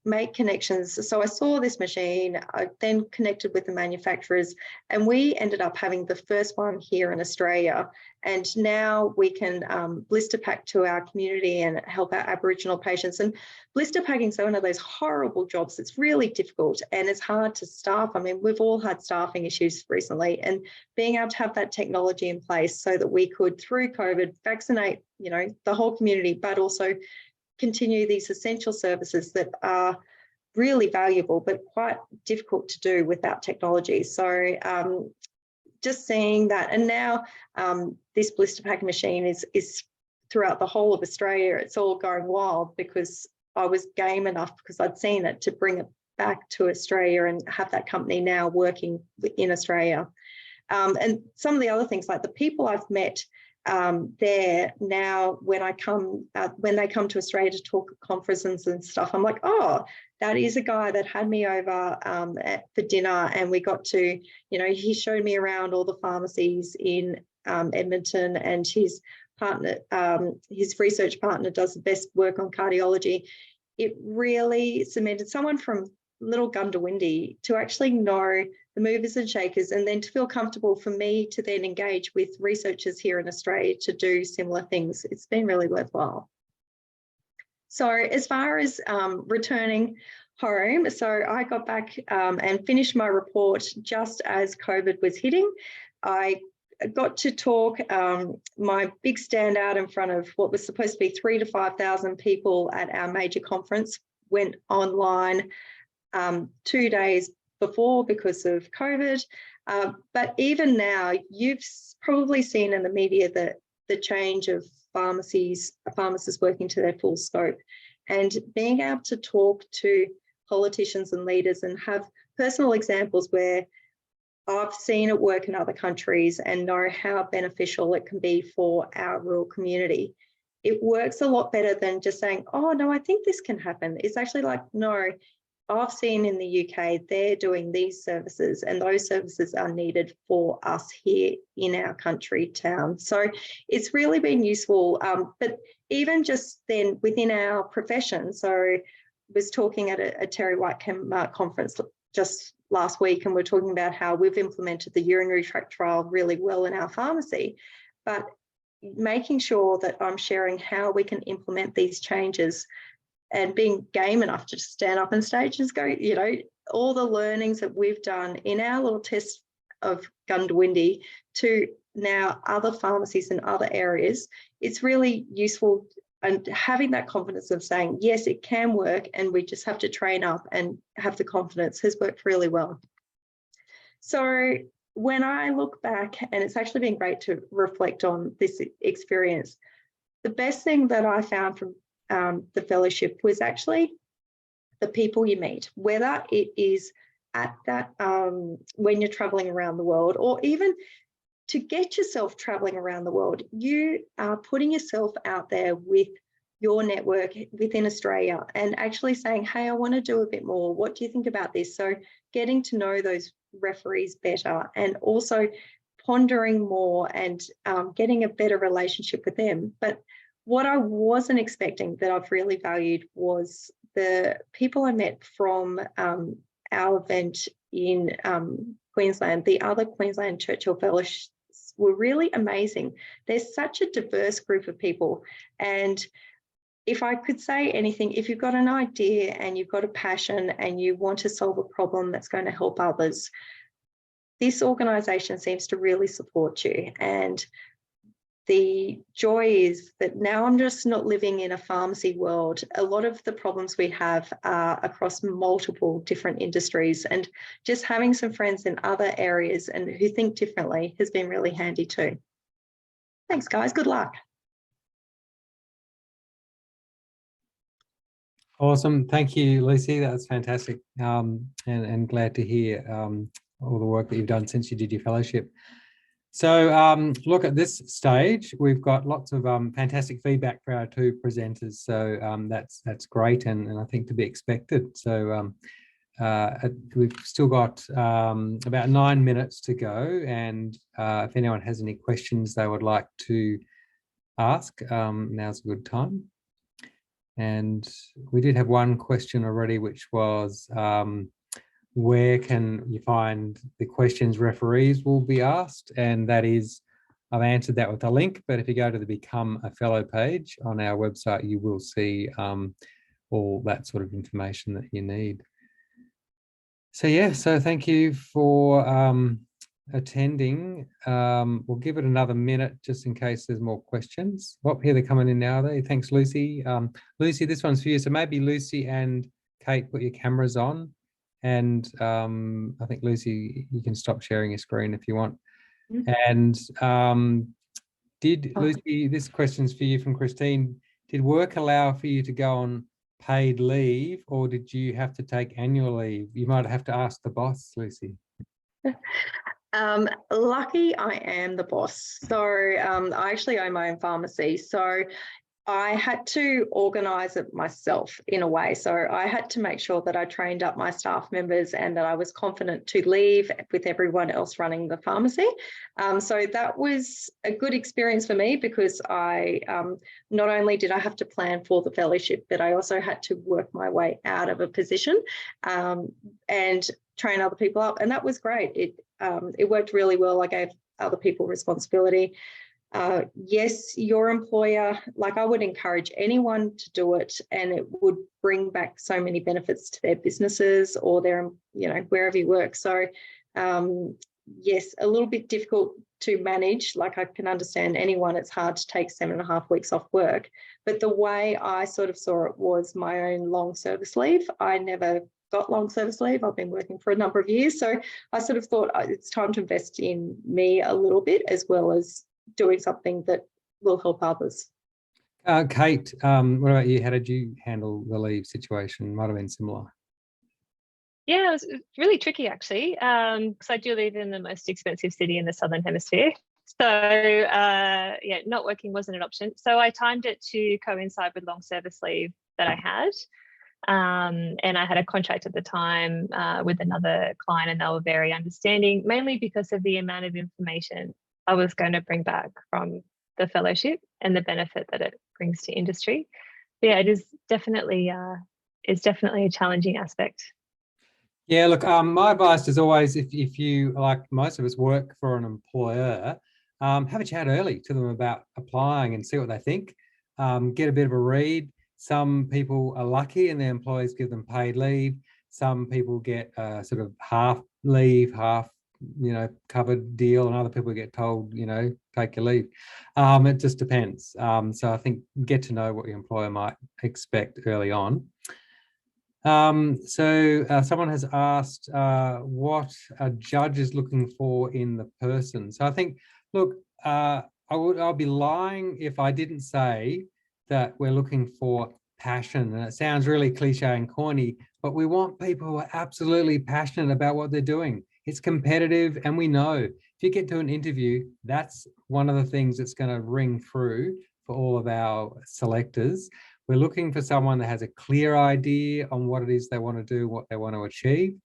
make connections. So I saw this machine, I then connected with the manufacturers, and we ended up having the first one here in Australia. And now we can blister pack to our community and help our Aboriginal patients. And blister packing is one of those horrible jobs. It's really difficult and it's hard to staff. I mean, we've all had staffing issues recently, and being able to have that technology in place so that we could, through COVID, vaccinate, you know, the whole community, but also continue these essential services that are really valuable, but quite difficult to do without technology. So just seeing that, and now this blister pack machine is throughout the whole of Australia. It's all going wild because I was game enough, because I'd seen it, to bring it back to Australia and have that company now working in Australia. And some of the other things, like the people I've met there now, when they come to Australia to talk at conferences and stuff, I'm like, oh, that is a guy that had me over for dinner, and we got to, you know, he showed me around all the pharmacies in Edmonton, and his partner, his research partner, does the best work on cardiology. It really cemented someone from little Gundawindi to actually know the movers and shakers, and then to feel comfortable for me to then engage with researchers here in Australia to do similar things. It's been really worthwhile. So as far as returning home, so I got back and finished my report just as COVID was hitting. I got to talk, my big standout in front of what was supposed to be 3,000 to 5,000 people at our major conference went online 2 days before because of COVID. But even now, you've probably seen in the media that the change of pharmacists working to their full scope, and being able to talk to politicians and leaders and have personal examples where I've seen it work in other countries and know how beneficial it can be for our rural community. It works a lot better than just saying, oh, no, I think this can happen. It's actually like, no, I've seen in the UK, they're doing these services, and those services are needed for us here in our country town. So it's really been useful. But even just then within our profession, so I was talking at a Terry Whitecomb conference just last week, and we're talking about how we've implemented the urinary tract trial really well in our pharmacy, but making sure that I'm sharing how we can implement these changes and being game enough to just stand up on stage and go, you know, all the learnings that we've done in our little test of Gundawindi to now other pharmacies in other areas, it's really useful. And having that confidence of saying, yes, it can work, and we just have to train up and have the confidence, has worked really well. So when I look back, and it's actually been great to reflect on this experience, the best thing that I found from the fellowship was actually the people you meet, whether it is at that when you're traveling around the world, or even to get yourself traveling around the world, you are putting yourself out there with your network within Australia and actually saying, hey, I want to do a bit more. What do you think about this? So getting to know those referees better, and also pondering more and getting a better relationship with them. But what I wasn't expecting that I've really valued was the people I met from our event in Queensland. The other Queensland Churchill Fellowships were really amazing. There's such a diverse group of people. And if I could say anything, if you've got an idea and you've got a passion and you want to solve a problem that's going to help others, this organisation seems to really support you. And the joy is that now I'm just not living in a pharmacy world. A lot of the problems we have are across multiple different industries, and just having some friends in other areas and who think differently has been really handy too. Thanks, guys. Good luck. Awesome. Thank you, Lucy. That's fantastic. And glad to hear all the work that you've done since you did your fellowship. So look, at this stage, we've got lots of fantastic feedback for our two presenters. So that's great, and I think to be expected. So we've still got about 9 minutes to go. And if anyone has any questions they would like to ask, now's a good time. And we did have one question already, which was, where can you find the questions referees will be asked? And that is, I've answered that with a link, but if you go to the Become a Fellow page on our website, you will see all that sort of information that you need. So yeah, so thank you for attending. We'll give it another minute just in case there's more questions. Oh, here they're coming in now. Thanks, Lucy. Lucy, this one's for you. So maybe Lucy and Kate, put your cameras on. And I think, Lucy, you can stop sharing your screen if you want. And Lucy, this question's for you from Christine. Did work allow for you to go on paid leave, or did you have to take annual leave? You might have to ask the boss, Lucy. Lucky I am the boss. So I actually own my own pharmacy. So I had to organise it myself in a way. So I had to make sure that I trained up my staff members and that I was confident to leave with everyone else running the pharmacy. So that was a good experience for me, because I not only did I have to plan for the fellowship, but I also had to work my way out of a position and train other people up. And that was great. It worked really well. I gave other people responsibility. Yes, your employer, like I would encourage anyone to do it, and it would bring back so many benefits to their businesses or their, wherever you work. So yes, a little bit difficult to manage. Like I can understand anyone, it's hard to take 7.5 weeks off work. But the way I sort of saw it was my own long service leave. I never got long service leave. I've been working for a number of years. So I sort of thought it's time to invest in me a little bit, as well as doing something that will help others. Kate, what about you? How did you handle the leave situation? Might have been similar. Yeah, it was really tricky actually, because I do live in the most expensive city in the Southern Hemisphere. So yeah, not working wasn't an option. So I timed it to coincide with long service leave that I had. And I had a contract at the time with another client, and they were very understanding, mainly because of the amount of information I was going to bring back from the fellowship and the benefit that it brings to industry. But yeah, it is definitely a challenging aspect. Yeah, look, my advice is always, if you, like most of us, work for an employer, have a chat early to them about applying and see what they think. Get a bit of a read. Some people are lucky and their employers give them paid leave. Some people get sort of half leave, half covered deal, and other people get told, take your leave. It just depends. So I think get to know what your employer might expect early on. So someone has asked what a judge is looking for in the person. So I think, look, I'll be lying if I didn't say that we're looking for passion. And it sounds really cliche and corny, but we want people who are absolutely passionate about what they're doing. It's competitive, and we know if you get to an interview, that's one of the things that's going to ring through for all of our selectors. We're looking for someone that has a clear idea on what it is they want to do, what they want to achieve.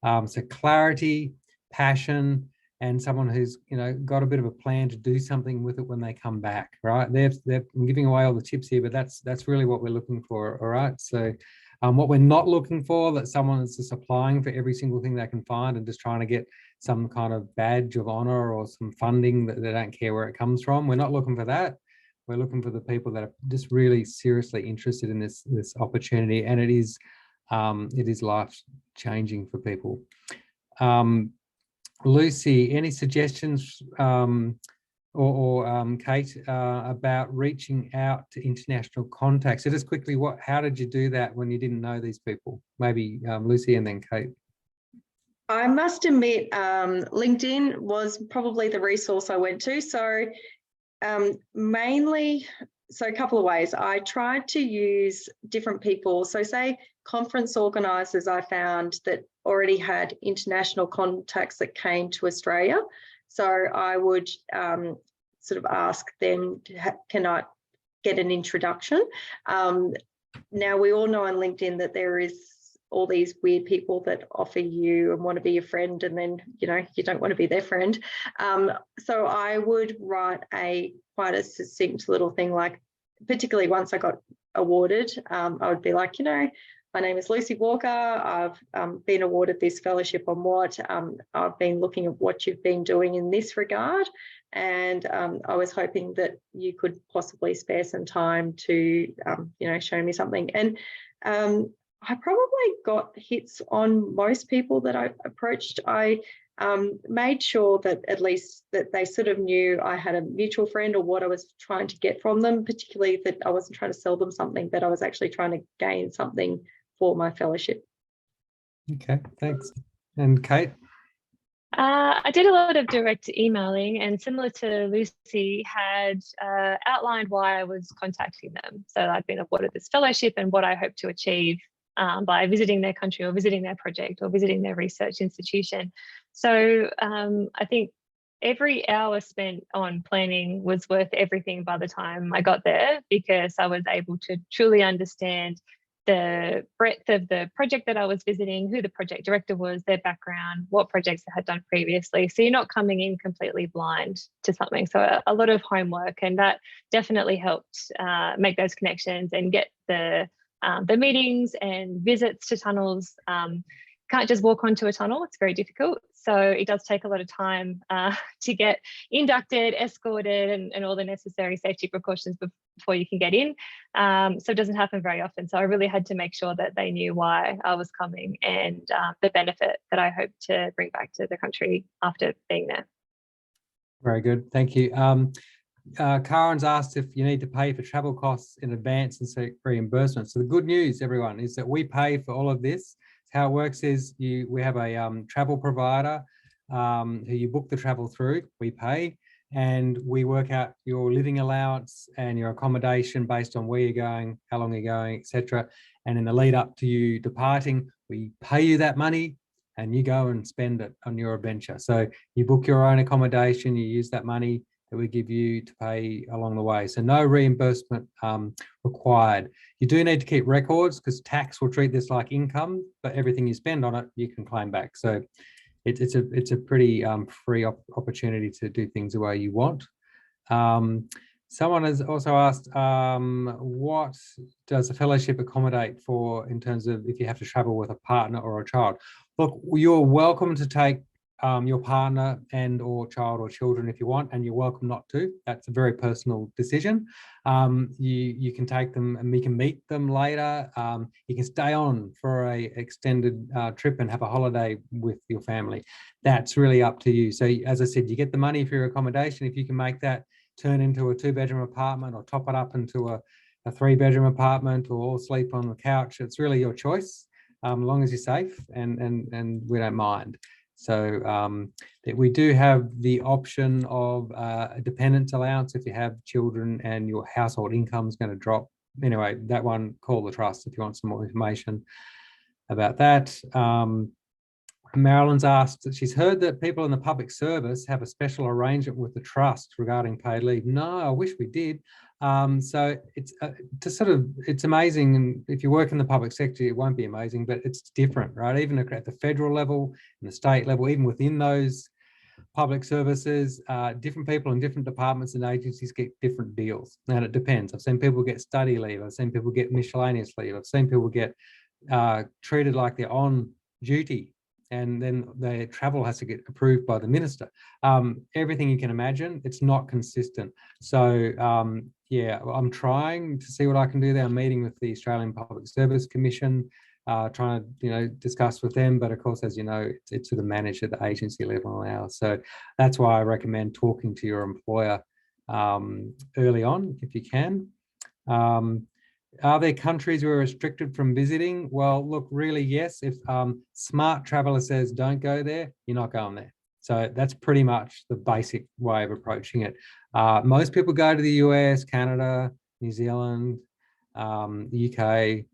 So clarity, passion, and someone who's got a bit of a plan to do something with it when they come back, right? I'm giving away all the tips here, but that's really what we're looking for, all right? So what we're not looking for, that someone is just applying for every single thing they can find and just trying to get some kind of badge of honor or some funding that they don't care where it comes from. We're not looking for that. We're looking for the people that are just really seriously interested in this opportunity, and it is life-changing for people. Lucy, any suggestions or Kate about reaching out to international contacts? So just quickly, how did you do that when you didn't know these people? Maybe Lucy and then Kate. I must admit, LinkedIn was probably the resource I went to. So mainly, a couple of ways. I tried to use different people. So say conference organisers I found that already had international contacts that came to Australia. So I would sort of ask them, can I get an introduction? Now we all know on LinkedIn that there is all these weird people that offer you and want to be your friend, and then you don't want to be their friend. So I would write quite a succinct little thing, like particularly once I got awarded, I would be like, my name is Lucy Walker. I've been awarded this fellowship on what? I've been looking at what you've been doing in this regard, and I was hoping that you could possibly spare some time to, show me something. And I probably got hits on most people that I approached. I made sure that at least that they sort of knew I had a mutual friend or what I was trying to get from them, particularly that I wasn't trying to sell them something, but I was actually trying to gain something for my fellowship. Okay, thanks. And Kate? I did a lot of direct emailing, and similar to Lucy, had outlined why I was contacting them. So I'd been awarded this fellowship and what I hope to achieve by visiting their country or visiting their project or visiting their research institution. So I think every hour spent on planning was worth everything by the time I got there, because I was able to truly understand the breadth of the project that I was visiting, who the project director was, their background, what projects they had done previously. So you're not coming in completely blind to something. So a lot of homework, and that definitely helped make those connections and get the meetings and visits to tunnels. Can't just walk onto a tunnel, it's very difficult. So it does take a lot of time to get inducted, escorted, and all the necessary safety precautions before you can get in. So it doesn't happen very often. So I really had to make sure that they knew why I was coming and the benefit that I hope to bring back to the country after being there. Very good, thank you. Karen's asked if you need to pay for travel costs in advance and seek reimbursement. So the good news, everyone, is that we pay for all of this. How it works is we have a travel provider who you book the travel through, we pay, and we work out your living allowance and your accommodation based on where you're going, how long you're going, etc. And in the lead up to you departing, we pay you that money and you go and spend it on your adventure. So you book your own accommodation, you use that money that we give you to pay along the way. So no reimbursement required. You do need to keep records because tax will treat this like income, but everything you spend on it, you can claim back. So it's a pretty free opportunity to do things the way you want. Someone has also asked, what does the fellowship accommodate for in terms of if you have to travel with a partner or a child? Look, you're welcome to take your partner and or child or children if you want, and you're welcome not to. That's a very personal decision. You can take them and we can meet them later. You can stay on for a extended trip and have a holiday with your family. That's really up to you. So as I said, you get the money for your accommodation. If you can make that turn into a 2-bedroom apartment or top it up into a 3-bedroom apartment or all sleep on the couch, it's really your choice, as long as you're safe, and we don't mind. So we do have the option of a dependence allowance if you have children and your household income is going to drop anyway, that one, call the trust if you want some more information about that. Marilyn's asked that she's heard that people in the public service have a special arrangement with the trust regarding paid leave. No, I wish we did. So it's it's amazing. And if you work in the public sector, it won't be amazing, but it's different, right? Even at the federal level and the state level, even within those public services, different people in different departments and agencies get different deals. And it depends. I've seen people get study leave. I've seen people get miscellaneous leave. I've seen people get treated like they're on duty, and then their travel has to get approved by the minister. Everything you can imagine, it's not consistent. So yeah, I'm trying to see what I can do there. I'm meeting with the Australian Public Service Commission, trying to discuss with them, but of course, as you know, it's sort of managed at the agency level now. So that's why I recommend talking to your employer early on if you can. Are there countries we're restricted from visiting? Well, look, really, yes. If Smart Traveller says don't go there, you're not going there. So that's pretty much the basic way of approaching it. Most people go to the US, Canada, New Zealand, the UK.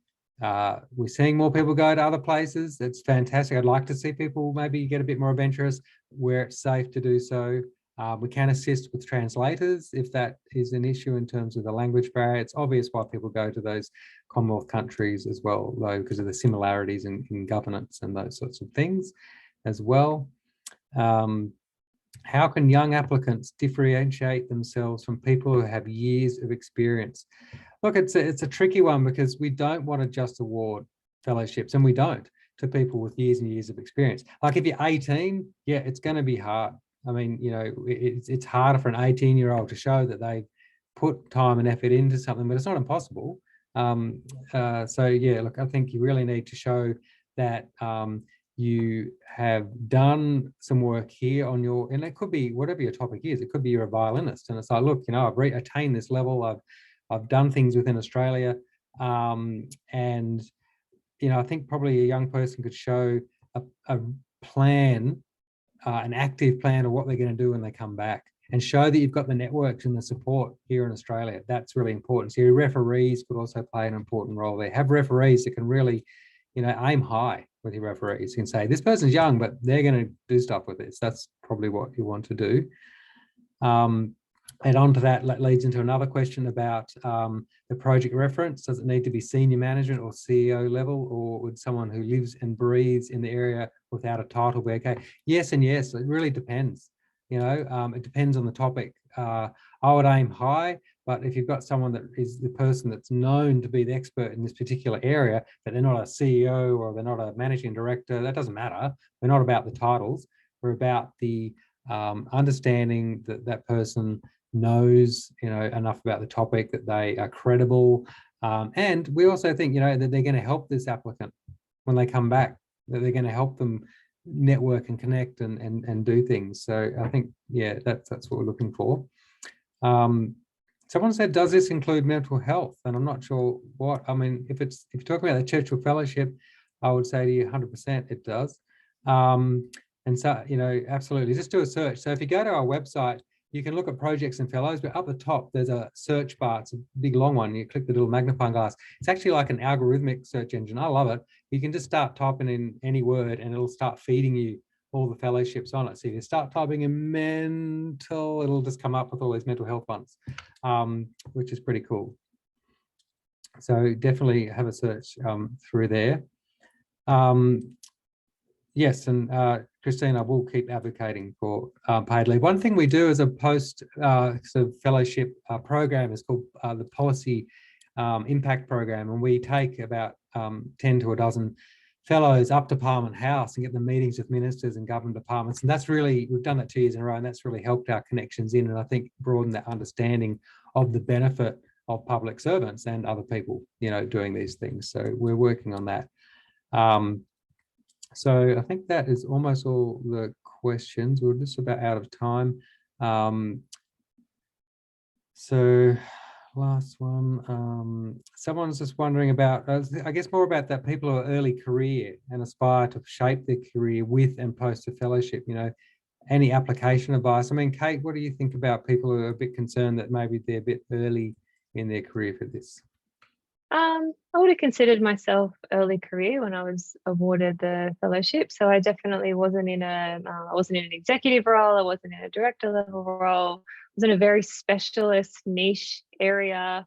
We're seeing more people go to other places. It's fantastic. I'd like to see people maybe get a bit more adventurous where it's safe to do so. We can assist with translators if that is an issue in terms of the language barrier. It's obvious why people go to those Commonwealth countries as well, though, because of the similarities in governance and those sorts of things as well. How can young applicants differentiate themselves from people who have years of experience? Look, it's a tricky one because we don't want to just award fellowships, and we don't, to people with years and years of experience. Like if you're 18, yeah, it's going to be hard. I mean, it's harder for an 18-year-old to show that they put time and effort into something, but it's not impossible. So yeah, look, I think you really need to show that you have done some work here on your, and it could be whatever your topic is. It could be you're a violinist, and it's like, look, I've attained this level. I've done things within Australia, and I think probably a young person could show a plan. An active plan of what they're going to do when they come back, and show that you've got the networks and the support here in Australia. That's really important. So your referees could also play an important role there. Have referees that can really, aim high with your referees. You can say, this person's young, but they're going to do stuff with this. That's probably what you want to do. And on to that leads into another question about the project reference. Does it need to be senior management or CEO level, or would someone who lives and breathes in the area without a title be okay? Yes and yes. It really depends. It depends on the topic. I would aim high, but if you've got someone that is the person that's known to be the expert in this particular area, but they're not a CEO or they're not a managing director, that doesn't matter. We're not about the titles. We're about the understanding that that person knows enough about the topic, that they are credible, and we also think that they're going to help this applicant when they come back, that they're going to help them network and connect and do things. So I think that's what we're looking for. Someone said, does this include mental health? And I'm not sure what. I mean, if you're talking about the Churchill Fellowship, I would say to you 100% it does. And so absolutely, just do a search. So if you go to our website, you can look at projects and fellows, but up the top, there's a search bar. It's a big, long one. You click the little magnifying glass. It's actually like an algorithmic search engine. I love it. You can just start typing in any word and it'll start feeding you all the fellowships on it. So you start typing in mental, it'll just come up with all these mental health ones, which is pretty cool. So definitely have a search through there. Yes, and Christine, I will keep advocating for paid leave. One thing we do as a post sort of fellowship program is called the Policy Impact Program, and we take about 10 to a dozen fellows up to Parliament House and get them meetings with ministers and government departments. And that's really, we've done that 2 years in a row, and that's really helped our connections in, and I think broaden that understanding of the benefit of public servants and other people, doing these things. So we're working on that. So I think that is almost all the questions. We're just about out of time. So last one. Someone's just wondering about, I guess more about that people who are early career and aspire to shape their career with and post a fellowship, any application advice. I mean, Kate, what do you think about people who are a bit concerned that maybe they're a bit early in their career for this? I would have considered myself early career when I was awarded the fellowship. So I definitely wasn't in I wasn't in an executive role. I wasn't in a director level role. I was in a very specialist niche area,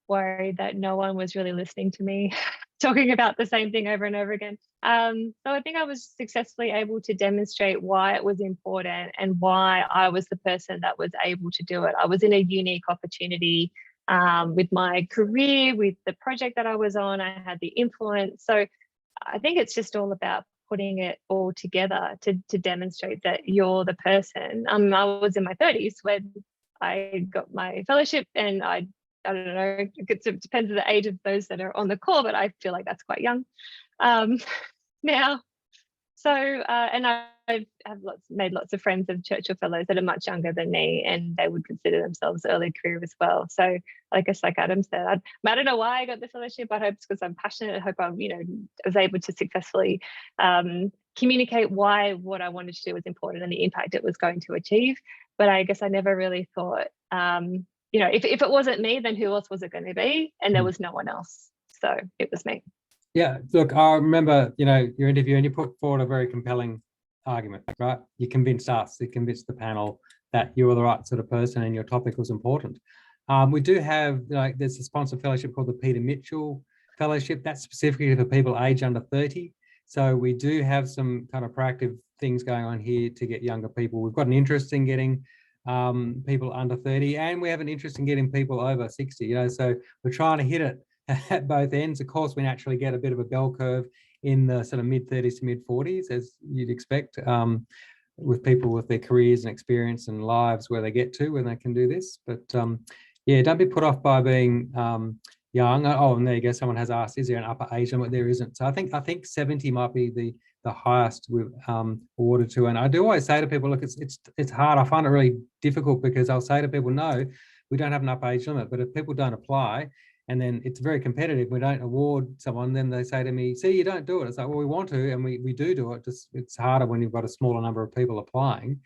worried that no one was really listening to me talking about the same thing over and over again. So I think I was successfully able to demonstrate why it was important and why I was the person that was able to do it. I was in a unique opportunity with my career, with the project that I was on. I had the influence. So I think it's just all about putting it all together to demonstrate that you're the person. I was in my 30s when I got my fellowship, and I don't know, it depends on the age of those that are on the call, but I feel like that's quite young now. So, and I've made lots of friends of Churchill Fellows that are much younger than me, and they would consider themselves early career as well. So I guess, like Adam said, I don't know why I got the fellowship. I hope it's because I'm passionate. I hope I was able to successfully communicate why what I wanted to do was important and the impact it was going to achieve. But I guess I never really thought, if it wasn't me, then who else was it going to be? And there was no one else. So it was me. Yeah, look, I remember, your interview, and you put forward a very compelling argument, right? You convinced us, you convinced the panel that you were the right sort of person and your topic was important. We do have, there's a sponsored fellowship called the Peter Mitchell Fellowship. That's specifically for people aged under 30. So we do have some kind of proactive things going on here to get younger people. We've got an interest in getting people under 30, and we have an interest in getting people over 60, so we're trying to hit it at both ends. Of course, we naturally get a bit of a bell curve in the sort of mid 30s to mid 40s, as you'd expect, with people with their careers and experience and lives where they get to when they can do this. But yeah, don't be put off by being young. Oh, and there you go. Someone has asked, is there an upper age limit? There isn't. So I think 70 might be the highest we've awarded to. And I do always say to people, look, it's hard. I find it really difficult because I'll say to people, no, we don't have an upper age limit. But if people don't apply, and then it's very competitive, we don't award someone, then they say to me, see, you don't do it. It's like, well, we want to, and we do it. Just it's harder when you've got a smaller number of people applying.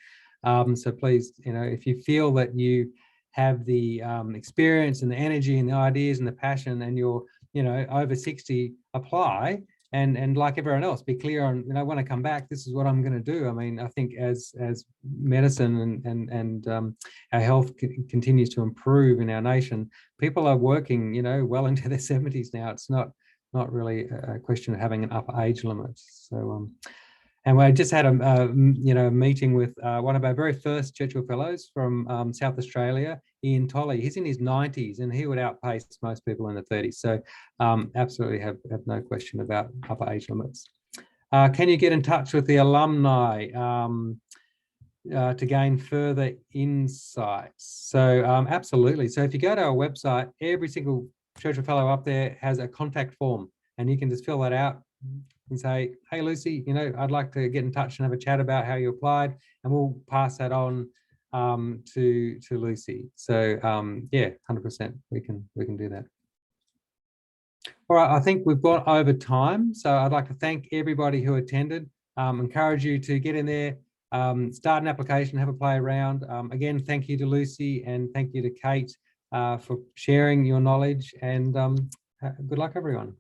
So please, if you feel that you have the experience and the energy and the ideas and the passion, and you're, over 60, apply. And like everyone else, be clear on, when I come back, this is what I'm going to do. I mean, I think as medicine and our health continues to improve in our nation, people are working, well into their 70s now. It's not really a question of having an upper age limit. So, and we just had a meeting with one of our very first Churchill Fellows from South Australia, Ian Tolley. He's in his 90s, and he would outpace most people in the 30s. So absolutely have no question about upper age limits. Can you get in touch with the alumni to gain further insights? So absolutely. So if you go to our website, every single Churchill Fellow up there has a contact form, and you can just fill that out and say, hey, Lucy, I'd like to get in touch and have a chat about how you applied, and we'll pass that on to Lucy. So yeah, 100%, we can do that. All right, I think we've gone over time, so I'd like to thank everybody who attended. Encourage you to get in there, start an application, have a play around. Again, thank you to Lucy, and thank you to Kate for sharing your knowledge, and good luck, everyone.